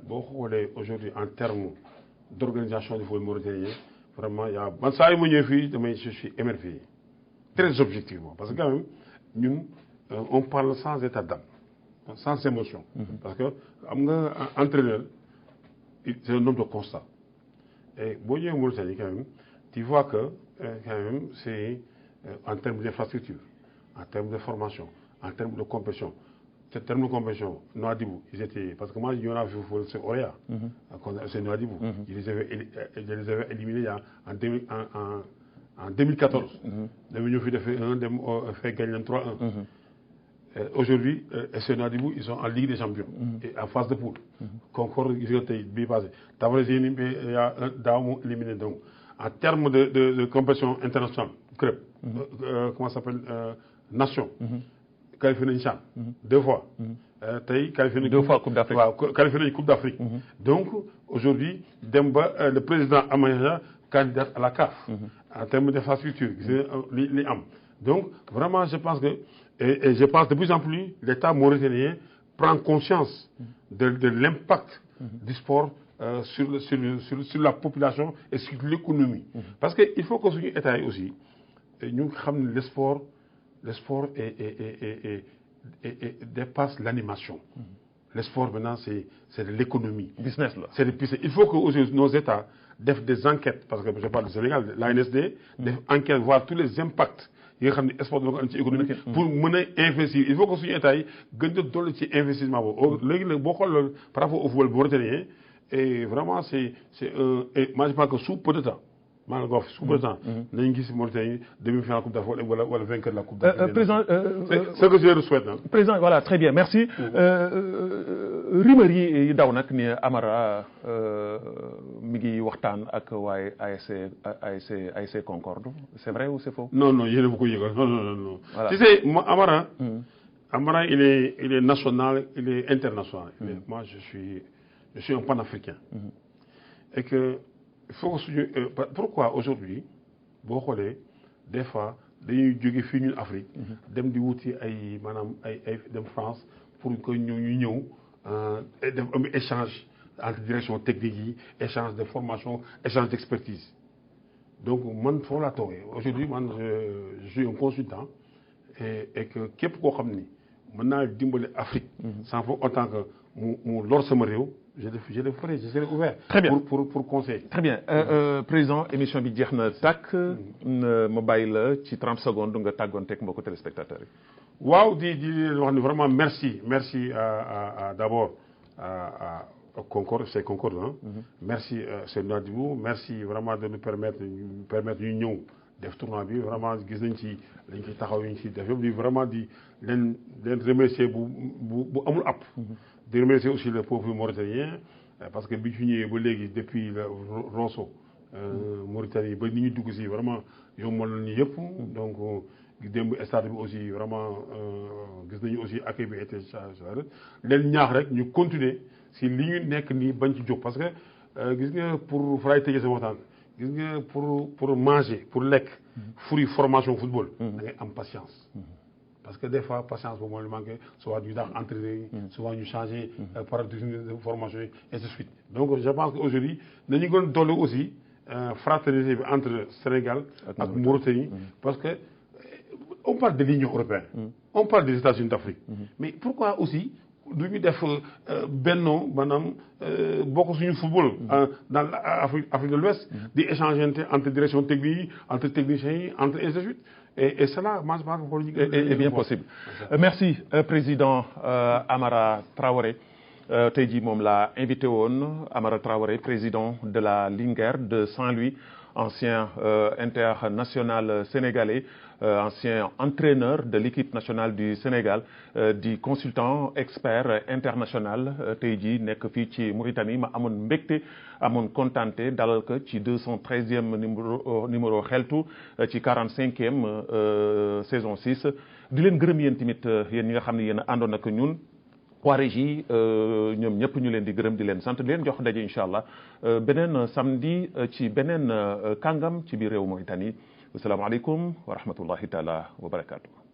boo xoolee aujourd'hui en termes d'organisation du football mauritanien vraiment man saa yu ma ñëwee fii je suis émerveillé très objectivement parce que quand même ñun on parle sans état d'âme sans émotion. parce que am nga entraîneur c'est un homme de constat et boo ñëwee Mauritanie quand même tu vois que quand même c'est en termes d'infrastructure en termes de formation en termes de compétition en termes de compétition Nouadhibou ils étaient parce que moi ñoo naa fi c'est Orea c'est Nouadhibou je les avais éliminés en 2014 dama ñëw fi defee dem fait gagner 3-1 Aujourd'hui, SC Nouadhibou, ils sont en Ligue des Champions et en phase de poule. Concorde, ils ont été passé. Tabrezini, il y a un Daoumou éliminé. Donc, en termes de compétition internationale, club, comment ça s'appelle, nation, qualifié une champ, 2 fois. Qualifié 2 fois Coupe d'Afrique. Qualifié une Coupe d'Afrique. Donc, aujourd'hui, Demba, le président Amaya, candidat à la CAF, en termes d'infrastructure, les AM. Donc, vraiment, je pense que, et je pense de plus en plus, l'État mauritanien prend conscience de l'impact du sport sur la population et sur l'économie. Parce qu'il faut que l'État aussi, nous savons le sport dépasse l'animation. Le sport maintenant, c'est de l'économie. Business là. Il faut que nos États fassent des enquêtes, parce que je parle du Sénégal, l'ANSD, des enquêtes, voir tous les impacts. Il faut que sport économique pour mener investir. Il faut que les États gagné investissement. Par rapport au football mauritanien, et vraiment, moi je pense que sous peu de temps, sous peu de temps, nous avons Mauritanie demi-finale la Coupe d'Afrique ou le vainqueur de la Coupe d'Afrique. C'est ce que je le souhaite. Président, voilà, très bien, merci. Rumeur yi daw nag ni Amara mi ngi waxtaan ak waaye ASC Concorde, c'est vrai ou c'est faux? Non, il ne faut pas y aller. Non. Voilà. Tu sais, Amara, il est national, il est international. Moi, je suis un panafricain. Et que, pourquoi aujourd'hui, des fois, dañuy jóge fii ñun Afrique dem di wuti ay dem France pour que ñu ñëw def échange entre direction technique yi, échange de formation, échange d'expertise. Donc man foofu laa toogee aujourd'hui man je suis un consultant et que képp koo xam ni mën naa dimbali Afrique sans pour autant que mu lor sama réew je le ferai, je serai ouvert. Très bien. Pour conseiller. Très bien. Président, émission bi jeex na tàkk ma bàyyi la ci 30 secondes nga tàggoonteeg mbokku téléspectateurs yi. Waaw di wax ni vraiment merci d'abord à Concorde, c'est Concorde, hein. Merci c'est Nouadhibou, merci vraiment de nous permettre ñu ñëw def tournoi bi vraiment gis nañ ci lañ ci taxaw ñu ci def yëpp di vraiment di leen remercier bu amul app. De remercier aussi le peuple mauritanien parce que bi ñu ñëwee ba léegi depuis le Rosso Mauritanie ba ni ñu dugg si vraiment yombal nañu yëpp donc démb stade bi aussi vraiment gis nañu aussi accueil bi été chargé leen ñaax rek ñu continuer si li ñu nekk nii bañ ci jóg parce que gis nga pour faray tëjee sa waxtaan gis nga pour manger pour lekk fruit formation football da ngay am patience. Parce que des fois, patience pour moi, il manque, soit du temps entraîné, soit nous changer par de formation, et ainsi de suite. Donc, je pense qu'aujourd'hui, nous avons donné aussi fraternité entre Sénégal et Mauritanie, parce que on parle de l'Union européenne, on parle des États-Unis d'Afrique. Mais pourquoi aussi nous avons benno, madame, beaucoup sur le football dans l'Afrique de l'Ouest, des échanges entre directions techniques, entre techniciens, entre ainsi de suite. Et cela, moi, je pense est bien possible. Merci, Président Amara Traoré. Tey jii moom laa invité woon Amara Traoré, président de la Linguère de Saint-Louis, ancien international sénégalais, ancien entraîneur de l'équipe nationale du Sénégal, di consultant expert international tey jii nekk fii ci Mauritanie ma amoon mbégte amoon kontaante dalal ko ci 213e numéro xeltu ci 45e saison 6 di leen gërëm yéen tamit yéen ñi nga xam ne yéen a àndoon ak ñun. waa régie ñoom ñëpp ñu leen di gërëm di leen sant di leen jox daje incha allah beneen samedi ci beneen kàngam ci biir réew Mauritanie asalaamaaleykum wa rahmatullahi taala wa barakaatu.